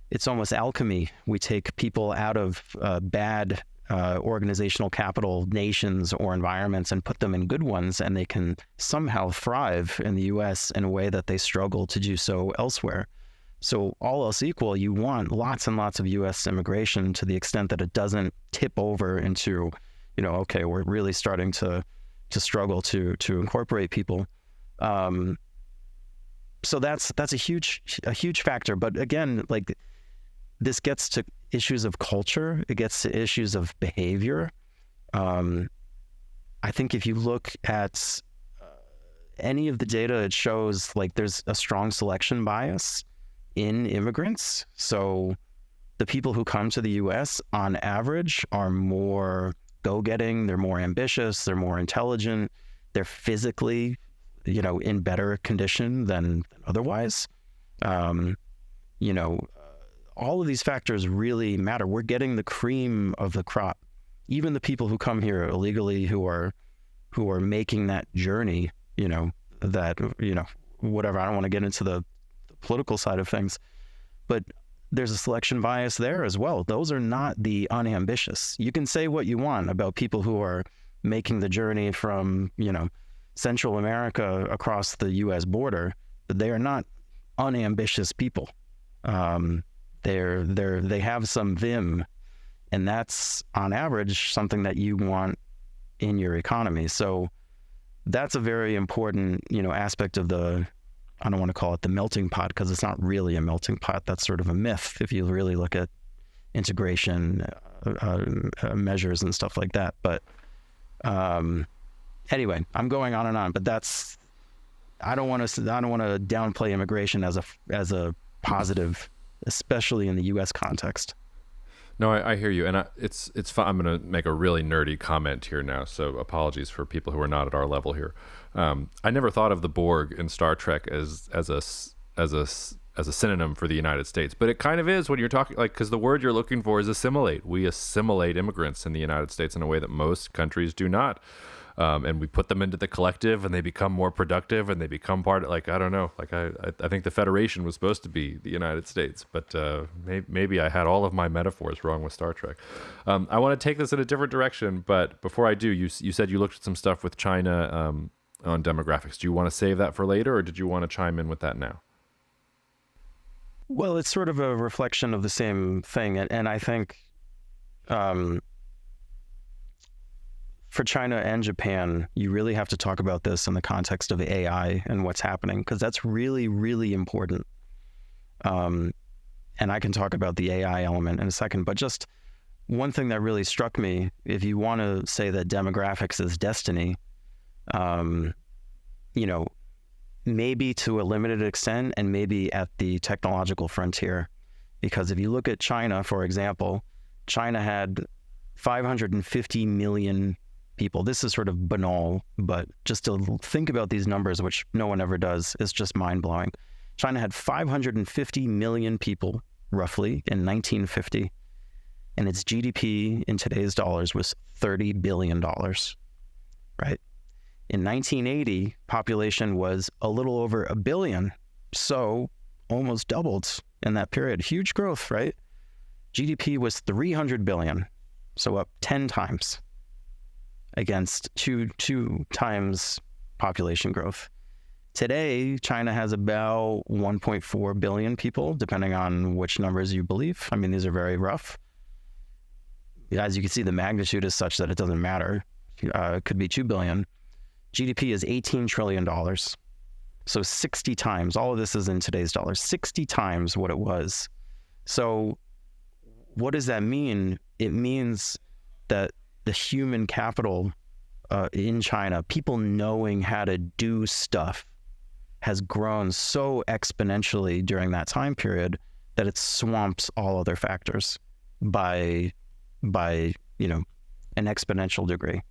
it's almost alchemy. We take people out of bad organizational capital nations or environments and put them in good ones, and they can somehow thrive in the U.S. in a way that they struggle to do so elsewhere. So all else equal, you want lots and lots of U.S. immigration to the extent that it doesn't tip over into, okay, we're really starting to struggle to incorporate people. So that's a huge factor. But again, like, this gets to issues of culture. It gets to issues of behavior. I think if you look at any of the data, it shows like there's a strong selection bias in immigrants. So the people who come to the U.S. on average are more go-getting, they're more ambitious, they're more intelligent, they're physically, in better condition than otherwise. All of these factors really matter. We're getting the cream of the crop. Even the people who come here illegally, who are making that journey, whatever. I don't want to get into the political side of things, but there's a selection bias there as well. Those are not the unambitious. You can say what you want about people who are making the journey from, Central America across the U.S. border, but they are not unambitious people. They have some vim, and that's on average something that you want in your economy. So that's a very important, aspect of the, I don't want to call it the melting pot, because it's not really a melting pot. That's sort of a myth if you really look at integration measures and stuff like that. But anyway, I'm going on and on. But I don't want to downplay immigration as a positive, especially in the U.S. context. No, I hear you, and it's fun. I'm going to make a really nerdy comment here now, so apologies for people who are not at our level here. I never thought of the Borg in Star Trek as a as a synonym for the United States, but it kind of is when you're talking, like, because the word you're looking for is assimilate. We assimilate immigrants in the United States in a way that most countries do not. And we put them into the collective, and they become more productive, and they become part of, like, I don't know, like I think the Federation was supposed to be the United States, but maybe I had all of my metaphors wrong with Star Trek. I want to take this in a different direction, but before I do, you said you looked at some stuff with China on demographics. Do you want to save that for later, or did you want to chime in with that now? Well, it's sort of a reflection of the same thing, and I think for China and Japan, you really have to talk about this in the context of AI and what's happening, because that's really, really important. And I can talk about the AI element in a second, but just one thing that really struck me, if you want to say that demographics is destiny, maybe to a limited extent, and maybe at the technological frontier. Because if you look at China, for example, China had 550 million people. This is sort of banal, but just to think about these numbers, which no one ever does, is just mind-blowing. China had 550 million people, roughly, in 1950, and its GDP in today's dollars was $30 billion, right? In 1980, population was a little over 1 billion, so almost doubled in that period. Huge growth, right? GDP was 300 billion, so up 10 times against two times population growth. Today, China has about 1.4 billion people, depending on which numbers you believe. I mean, these are very rough. As you can see, the magnitude is such that it doesn't matter. It could be 2 billion. GDP is $18 trillion. So 60 times, all of this is in today's dollars, 60 times what it was. So what does that mean? It means that the human capital in China, people knowing how to do stuff, has grown so exponentially during that time period that it swamps all other factors by an exponential degree.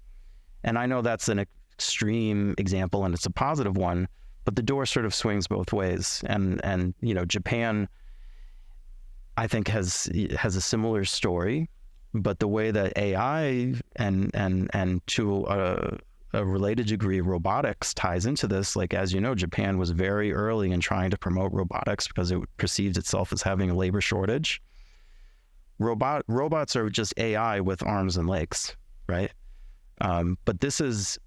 And I know that's an extreme example and it's a positive one, but the door sort of swings both ways. And Japan, I think, has a similar story. But the way that AI and to a related degree robotics ties into this, like, as you know, Japan was very early in trying to promote robotics because it perceived itself as having a labor shortage. Robots are just AI with arms and legs, right? But this is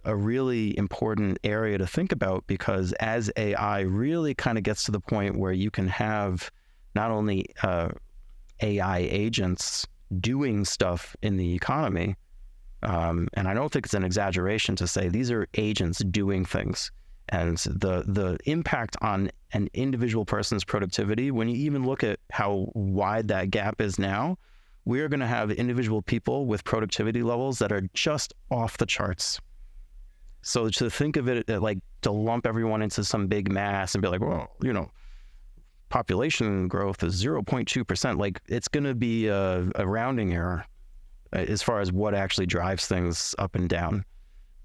a really important area to think about, because as AI really kind of gets to the point where you can have not only AI agents doing stuff in the economy, and I don't think it's an exaggeration to say these are agents doing things, and the impact on an individual person's productivity, when you even look at how wide that gap is now, we are going to have individual people with productivity levels that are just off the charts. So to think of it like to lump everyone into some big mass and be like, well, population growth is 0.2%, like, it's going to be a rounding error as far as what actually drives things up and down.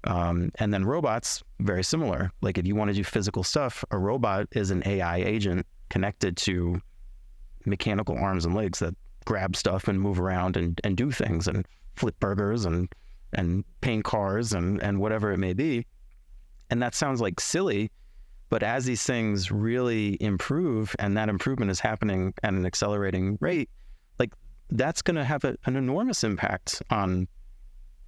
And then robots, very similar. Like, if you want to do physical stuff, a robot is an AI agent connected to mechanical arms and legs that grab stuff and move around and do things and flip burgers and paint cars and whatever it may be. And that sounds like silly, but as these things really improve, and that improvement is happening at an accelerating rate, like, that's going to have an enormous impact on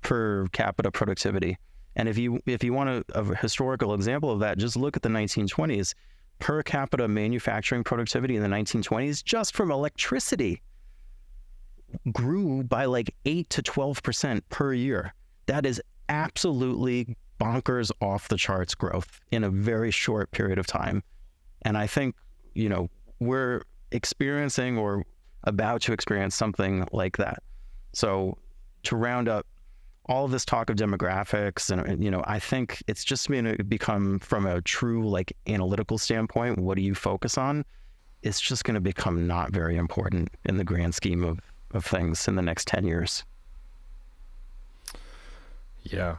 per capita productivity. And if you want a historical example of that, just look at the 1920s. Per capita manufacturing productivity in the 1920s, just from electricity, grew by like 8 to 12% per year. That is absolutely bonkers, off the charts growth in a very short period of time. And I think, we're experiencing or about to experience something like that. So to round up all of this talk of demographics, and I think it's just going to become, from a true like analytical standpoint, what do you focus on? It's just going to become not very important in the grand scheme of things in the next 10 years. Yeah.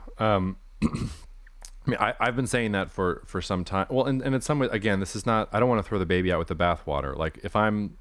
I mean, I've been saying that for some time. Well, and in some way, again, this is not, I don't want to throw the baby out with the bathwater. Like if I'm,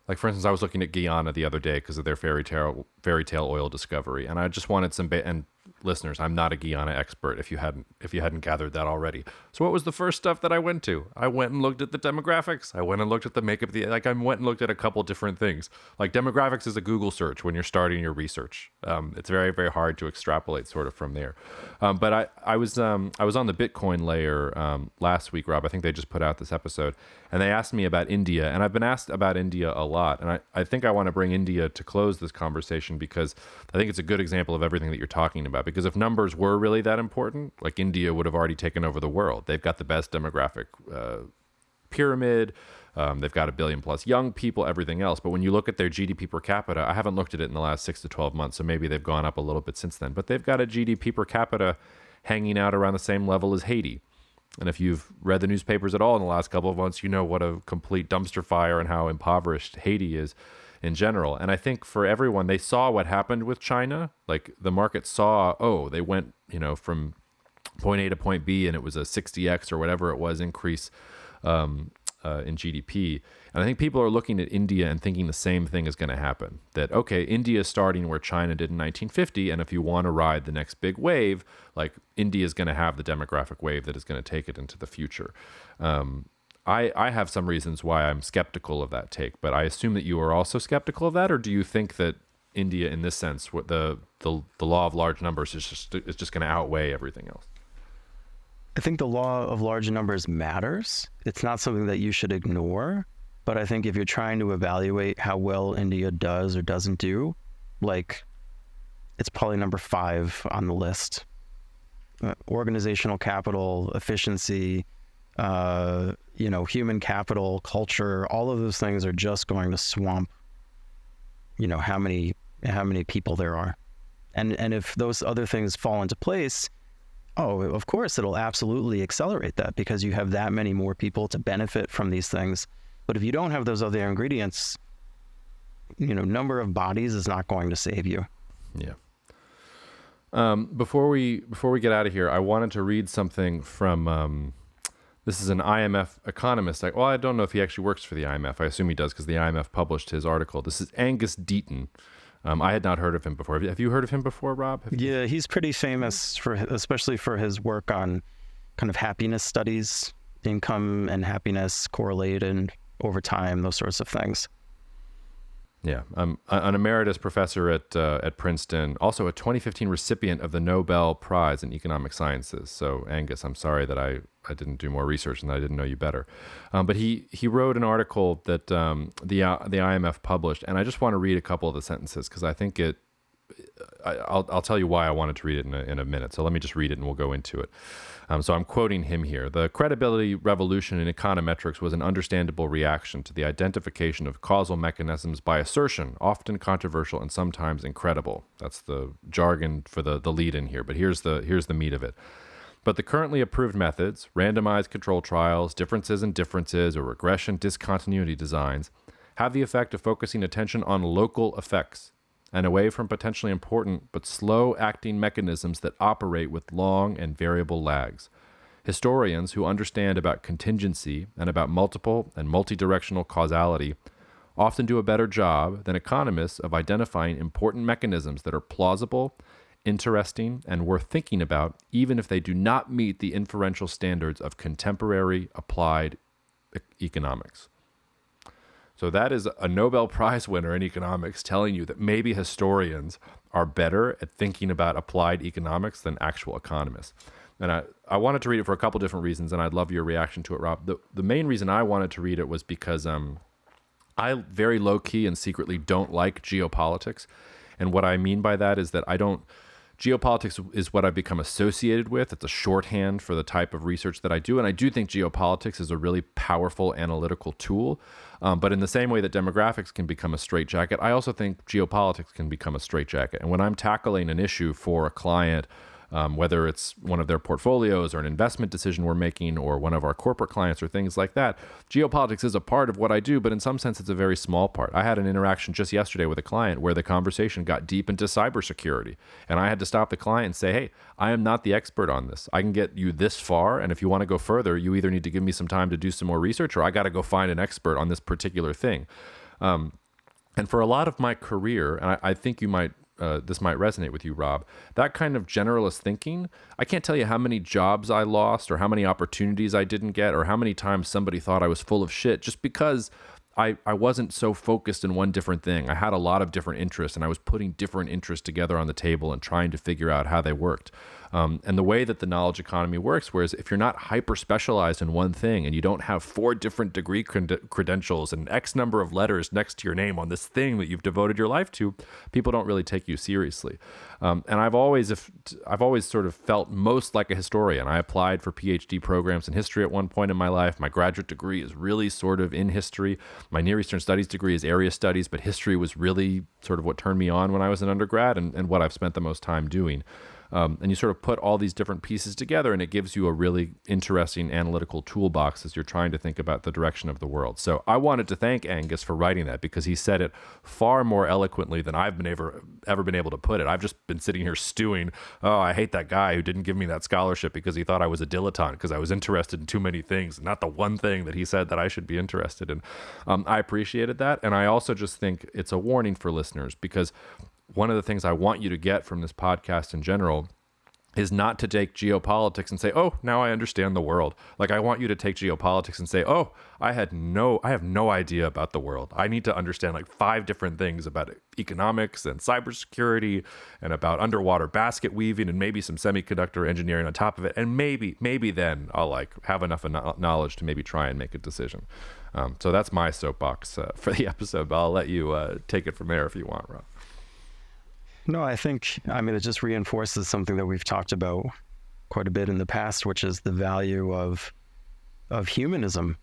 like for instance, I was looking at Guyana the other day because of their fairy tale oil discovery, and I just wanted some. And listeners, I'm not a Guyana expert. If you hadn't gathered that already. So what was the first stuff that I went to? I went and looked at the demographics. I went and looked at the makeup. I went and looked at a couple different things. Like demographics is a Google search when you're starting your research. It's very, very hard to extrapolate sort of from there. But I was on the Bitcoin layer last week, Rob. I think they just put out this episode, and they asked me about India, and I've been asked about India a lot, and I think I want to bring India to close this conversation because I think it's a good example of everything that you're talking about. Because if numbers were really that important, like India would have already taken over the world. They've got the best demographic pyramid. They've got 1 billion plus young people, everything else. But when you look at their GDP per capita, I haven't looked at it in the last 6 to 12 months, so maybe they've gone up a little bit since then. But they've got a GDP per capita hanging out around the same level as Haiti. And if you've read the newspapers at all in the last couple of months, you know what a complete dumpster fire and how impoverished Haiti is in general. And I think for everyone, they saw what happened with China. Like the market saw, they went, from point A to point B, and it was a 60x or whatever it was increase in GDP. And I think people are looking at India and thinking the same thing is going to happen. That, okay, India is starting where China did in 1950, and if you want to ride the next big wave, like India is going to have the demographic wave that is going to take it into the future. I have some reasons why I'm skeptical of that take, but I assume that you are also skeptical of that, or do you think that India, in this sense, what the law of large numbers is just going to outweigh everything else? I think the law of large numbers matters. It's not something that you should ignore, but I think if you're trying to evaluate how well India does or doesn't do, like it's probably number 5 on the list. Organizational capital, efficiency, human capital, culture, all of those things are just going to swamp, how many people there are. And if those other things fall into place, of course, it'll absolutely accelerate that because you have that many more people to benefit from these things. But if you don't have those other ingredients, number of bodies is not going to save you. Yeah. Before we get out of here, I wanted to read something from, this is an IMF economist. I don't know if he actually works for the IMF. I assume he does because the IMF published his article. This is Angus Deaton. I had not heard of him before. Have you heard of him before, Rob? Yeah, he's pretty famous especially for his work on kind of happiness studies, income and happiness correlated over time, those sorts of things. Yeah, I'm an emeritus professor at Princeton, also a 2015 recipient of the Nobel Prize in Economic Sciences. So Angus, I'm sorry that I didn't do more research and that I didn't know you better. But he wrote an article that the IMF published, and I just want to read a couple of the sentences because I think I'll tell you why I wanted to read it in a minute. So let me just read it and we'll go into it. So I'm quoting him here. The credibility revolution in econometrics was an understandable reaction to the identification of causal mechanisms by assertion, often controversial and sometimes incredible. That's the jargon for the lead in here, but here's the meat of it. But the currently approved methods, randomized control trials, differences in differences, or regression discontinuity designs, have the effect of focusing attention on local effects and away from potentially important but slow-acting mechanisms that operate with long and variable lags. Historians who understand about contingency and about multiple and multidirectional causality often do a better job than economists of identifying important mechanisms that are plausible, interesting, and worth thinking about, even if they do not meet the inferential standards of contemporary applied economics. So that is a Nobel Prize winner in economics telling you that maybe historians are better at thinking about applied economics than actual economists. And I wanted to read it for a couple different reasons, and I'd love your reaction to it, Rob. The main reason I wanted to read it was because I very low-key and secretly don't like geopolitics. And what I mean by that is that geopolitics is what I've become associated with. It's a shorthand for the type of research that I do. And I do think geopolitics is a really powerful analytical tool. But in the same way that demographics can become a straitjacket, I also think geopolitics can become a straitjacket. And when I'm tackling an issue for a client whether it's one of their portfolios or an investment decision we're making or one of our corporate clients or things like that. Geopolitics is a part of what I do, but in some sense, it's a very small part. I had an interaction just yesterday with a client where the conversation got deep into cybersecurity, and I had to stop the client and say, hey, I am not the expert on this. I can get you this far, and if you want to go further, you either need to give me some time to do some more research, or I got to go find an expert on this particular thing. And for a lot of my career, and I think you might, this might resonate with you, Rob, that kind of generalist thinking, I can't tell you how many jobs I lost or how many opportunities I didn't get or how many times somebody thought I was full of shit just because I wasn't so focused in one different thing. I had a lot of different interests, and I was putting different interests together on the table and trying to figure out how they worked. And the way that the knowledge economy works, whereas if you're not hyper specialized in one thing and you don't have 4 different degree credentials and X number of letters next to your name on this thing that you've devoted your life to, people don't really take you seriously. And I've always sort of felt most like a historian. I applied for PhD programs in history at one point in my life. My graduate degree is really sort of in history. My Near Eastern Studies degree is area studies, but history was really sort of what turned me on when I was an undergrad and what I've spent the most time doing. And you sort of put all these different pieces together, and it gives you a really interesting analytical toolbox as you're trying to think about the direction of the world. So I wanted to thank Angus for writing that, because he said it far more eloquently than I've been ever been able to put it. I've just been sitting here stewing. Oh, I hate that guy who didn't give me that scholarship because he thought I was a dilettante because I was interested in too many things, not the one thing that he said that I should be interested in. I appreciated that. And I also just think it's a warning for listeners, because one of the things I want you to get from this podcast in general is not to take geopolitics and say, oh, now I understand the world. Like, I want you to take geopolitics and say, oh, I have no idea about the world. I need to understand like 5 different things about economics and cybersecurity and about underwater basket weaving and maybe some semiconductor engineering on top of it. And maybe then I'll like have enough knowledge to maybe try and make a decision. So that's my soapbox for the episode, but I'll let you take it from there if you want, Rob. No, I mean, it just reinforces something that we've talked about quite a bit in the past, which is the value of humanism,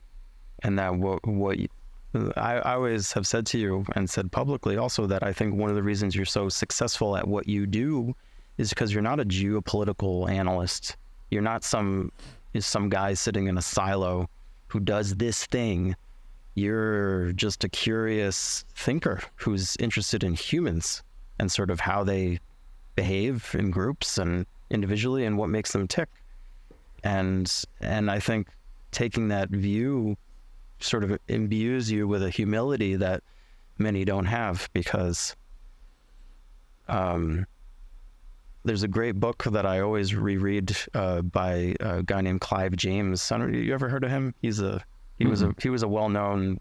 and that I always have said to you and said publicly also that I think one of the reasons you're so successful at what you do is because you're not a geopolitical analyst. You're not some guy sitting in a silo who does this thing. You're just a curious thinker who's interested in humans and sort of how they behave in groups and individually and what makes them tick. And I think taking that view sort of imbues you with a humility that many don't have, because there's a great book that I always reread by a guy named Clive James. I don't know, you ever heard of him? He was a well-known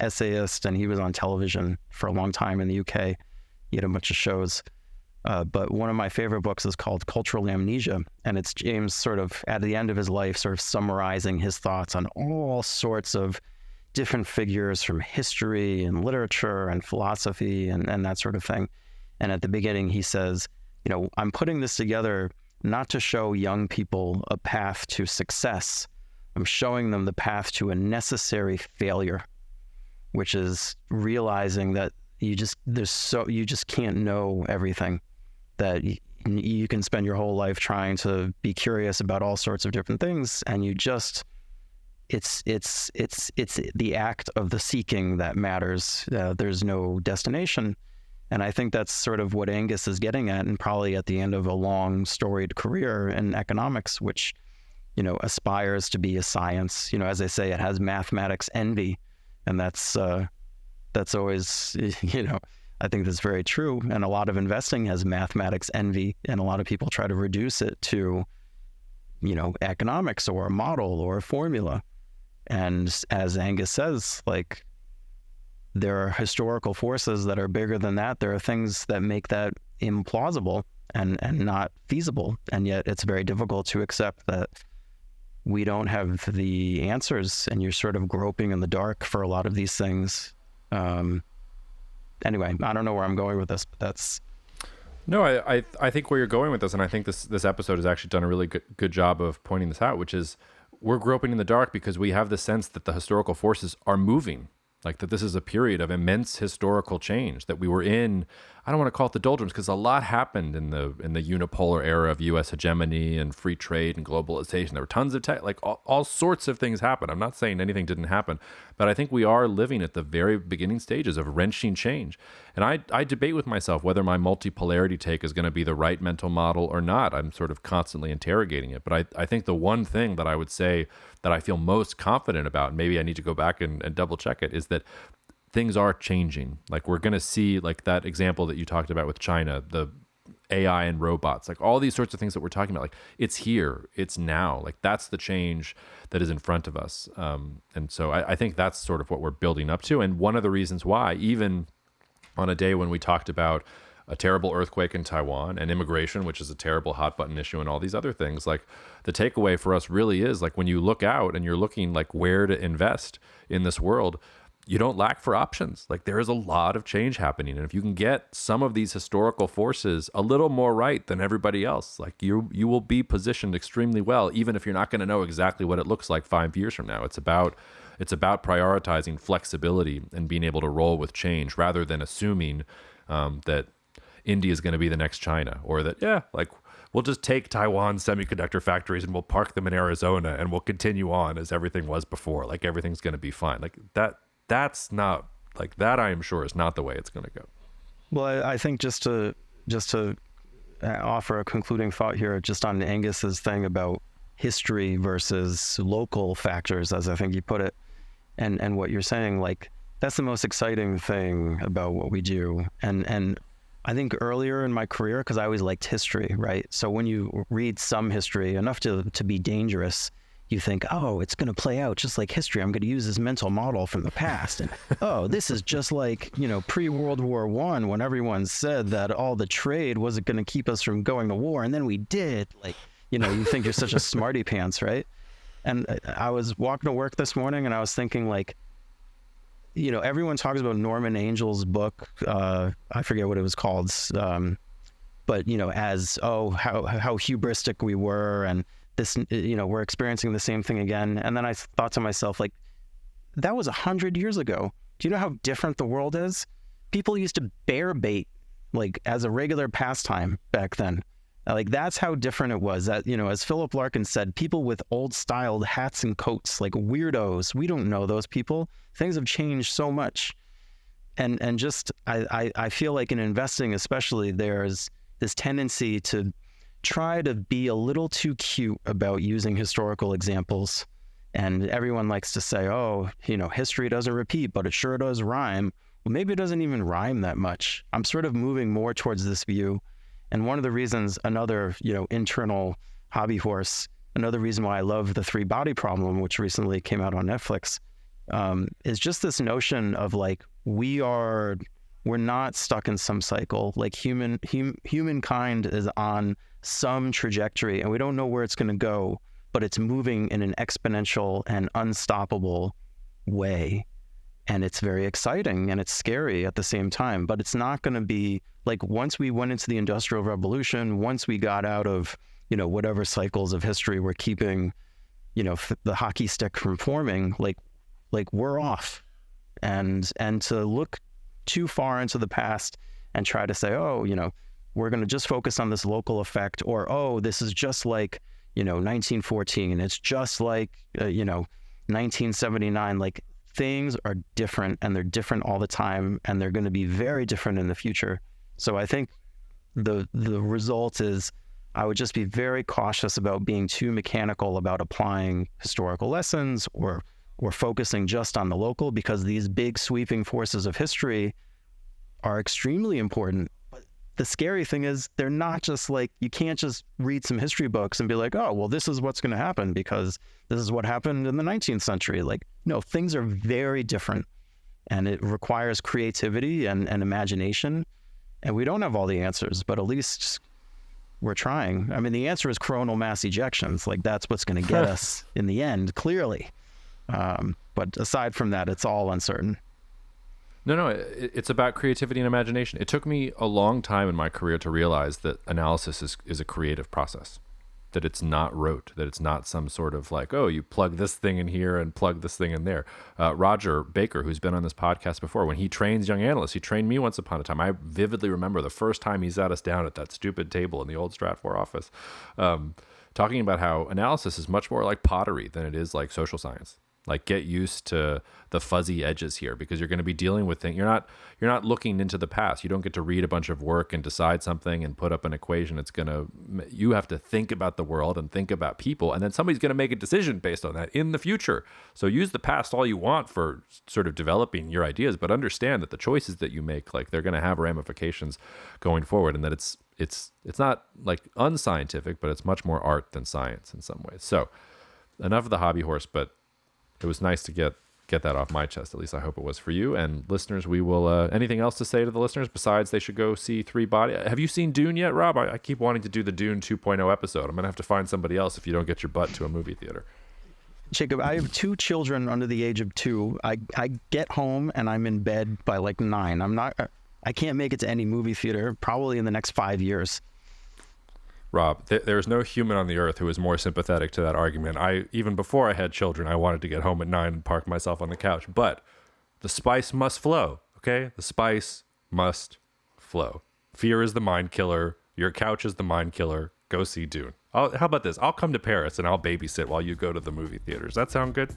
essayist, and he was on television for a long time in the UK. He had a bunch of shows. But one of my favorite books is called Cultural Amnesia, and it's James sort of at the end of his life sort of summarizing his thoughts on all sorts of different figures from history and literature and philosophy and that sort of thing. And at the beginning he says, I'm putting this together not to show young people a path to success. I'm showing them the path to a necessary failure, which is realizing that you just can't know everything, that you can spend your whole life trying to be curious about all sorts of different things, and it's the act of the seeking that matters. There's no destination. And I think that's sort of what Angus is getting at, and probably at the end of a long storied career in economics, which aspires to be a science. As I say, it has mathematics envy, and that's always, I think that's very true. And a lot of investing has mathematics envy, and a lot of people try to reduce it to, economics or a model or a formula. And as Angus says, like, there are historical forces that are bigger than that. There are things that make that implausible and not feasible. And yet it's very difficult to accept that we don't have the answers, and you're sort of groping in the dark for a lot of these things. Anyway, I don't know where I'm going with this, but that's... No, I think where you're going with this, and I think this episode has actually done a really good job of pointing this out, which is we're groping in the dark because we have the sense that the historical forces are moving. like that this is a period of immense historical change that we were in. I don't want to call it the doldrums because a lot happened in the unipolar era of U.S. hegemony and free trade and globalization. There were tons of tech, like all sorts of things happened. I'm not saying anything didn't happen, but I think we are living at the very beginning stages of wrenching change. And I debate with myself whether my multipolarity take is going to be the right mental model or not. I'm sort of constantly interrogating it. But I think the one thing that I would say that I feel most confident about, and maybe I need to go back and double check it, is that things are changing. Like we're going to see, like that example that you talked about with China, the AI and robots, like all these sorts of things that we're talking about, like it's here, it's now, like that's the change that is in front of us. And so I think that's sort of what we're building up to. And one of the reasons why, even on a day when we talked about a terrible earthquake in Taiwan and immigration, which is a terrible hot button issue, and all these other things, like the takeaway for us really is like when you look out and you're looking like where to invest in this world, you don't lack for options. Like there is a lot of change happening. And if you can get some of these historical forces a little more right than everybody else, like you will be positioned extremely well, even if you're not going to know exactly what it looks like 5 years from now. It's about prioritizing flexibility and being able to roll with change rather than assuming that India is going to be the next China, or that, like we'll just take Taiwan's semiconductor factories and we'll park them in Arizona and we'll continue on as everything was before. Like everything's going to be fine. Like that's not, like that I am sure is not the way it's going to go. Well, I think just to offer a concluding thought here, just on Angus's thing about history versus local factors, as I think you put it, and what you're saying, like that's the most exciting thing about what we do. And I think earlier in my career, because I always liked history, right? So when you read some history, enough to be dangerous, you think, oh, it's going to play out just like history. I'm going to use this mental model from the past. And, oh, this is just like, pre-World War I, when everyone said that all the trade wasn't going to keep us from going to war. And then we did. Like, you think you're such a smarty pants, right? And I was walking to work this morning and I was thinking, like, everyone talks about Norman Angel's book. I forget what it was called. But, as, how hubristic we were, and this, we're experiencing the same thing again. And then I thought to myself, like, that was 100 years ago. Do you know how different the world is? People used to bear bait, like, as a regular pastime back then. Like, that's how different it was. That, as Philip Larkin said, people with old styled hats and coats, like weirdos, we don't know those people. Things have changed so much. And just, I feel like in investing especially, there's this tendency to try to be a little too cute about using historical examples. And everyone likes to say, oh, history doesn't repeat, but it sure does rhyme. Well, maybe it doesn't even rhyme that much. I'm sort of moving more towards this view. And one of the reasons, another, internal hobby horse, another reason why I love The Three Body Problem, which recently came out on Netflix, is just this notion of like, we're not stuck in some cycle. Like humankind is on some trajectory and we don't know where it's going to go, but it's moving in an exponential and unstoppable way. And it's very exciting and it's scary at the same time, but it's not going to be like once we went into the Industrial Revolution, once we got out of, whatever cycles of history we're keeping, the hockey stick from forming, like we're off. And to look too far into the past and try to say, oh, we're going to just focus on this local effect, or, oh, this is just like, 1914. It's just like, 1979. Like, things are different and they're different all the time, and they're going to be very different in the future. So I think the result is I would just be very cautious about being too mechanical about applying historical lessons or focusing just on the local, because these big sweeping forces of history are extremely important. But the scary thing is they're not just like, you can't just read some history books and be like, oh, well, this is what's going to happen because this is what happened in the 19th century. Like, no, things are very different and it requires creativity and imagination. And we don't have all the answers, but at least we're trying. I mean, the answer is coronal mass ejections. Like, that's what's going to get us in the end, clearly. But aside from that, it's all uncertain. No, it's about creativity and imagination. It took me a long time in my career to realize that analysis is a creative process. that it's not rote, that it's not some sort of like, oh, you plug this thing in here and plug this thing in there. Roger Baker, who's been on this podcast before, when he trains young analysts, he trained me once upon a time. I vividly remember the first time he sat us down at that stupid table in the old Stratfor office, talking about how analysis is much more like pottery than it is like social science. Like, get used to the fuzzy edges here, because you're going to be dealing with things. You're not looking into the past. You don't get to read a bunch of work and decide something and put up an equation. You have to think about the world and think about people, and then somebody's going to make a decision based on that in the future. So use the past all you want for sort of developing your ideas, but understand that the choices that you make, like, they're going to have ramifications going forward, and that it's not like unscientific, but it's much more art than science in some ways. So enough of the hobby horse, but it was nice to get that off my chest. At least I hope it was for you. And listeners, we will, anything else to say to the listeners besides they should go see Three Body? Have you seen Dune yet, Rob? I keep wanting to do the Dune 2.0 episode. I'm going to have to find somebody else if you don't get your butt to a movie theater. Jacob, I have 2 children under the age of 2. I get home and I'm in bed by like 9. I can't make it to any movie theater probably in the next 5 years. Rob, there's no human on the earth who is more sympathetic to that argument. Even before I had children, I wanted to get home at 9 and park myself on the couch. But the spice must flow, okay? The spice must flow. Fear is the mind killer. Your couch is the mind killer. Go see Dune. How about this? I'll come to Paris and I'll babysit while you go to the movie theaters. That sound good?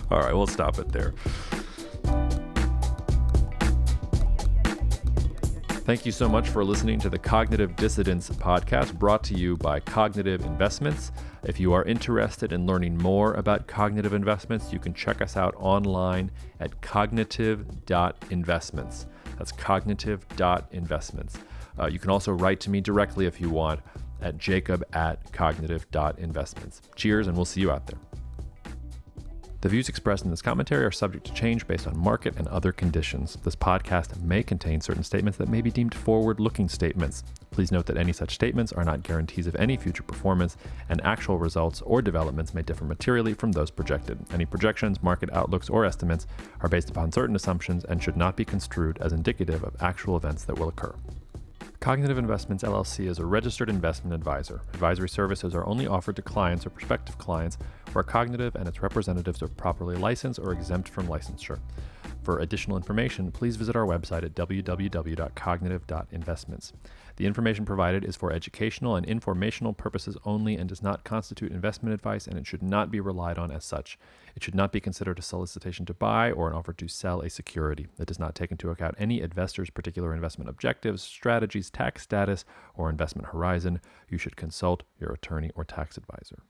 All right, we'll stop it there. Thank you so much for listening to the Cognitive Dissidence podcast, brought to you by Cognitive Investments. If you are interested in learning more about cognitive investments, you can check us out online at cognitive.investments. That's cognitive.investments. You can also write to me directly if you want at jacob@cognitive.investments. Cheers, and we'll see you out there. The views expressed in this commentary are subject to change based on market and other conditions. This podcast may contain certain statements that may be deemed forward-looking statements. Please note that any such statements are not guarantees of any future performance, and actual results or developments may differ materially from those projected. Any projections, market outlooks, or estimates are based upon certain assumptions and should not be construed as indicative of actual events that will occur. Cognitive Investments LLC is a registered investment advisor. Advisory services are only offered to clients or prospective clients where Cognitive and its representatives are properly licensed or exempt from licensure. For additional information, please visit our website at www.cognitive.investments. The information provided is for educational and informational purposes only and does not constitute investment advice, and it should not be relied on as such. It should not be considered a solicitation to buy or an offer to sell a security. It does not take into account any investor's particular investment objectives, strategies, tax status, or investment horizon. You should consult your attorney or tax advisor.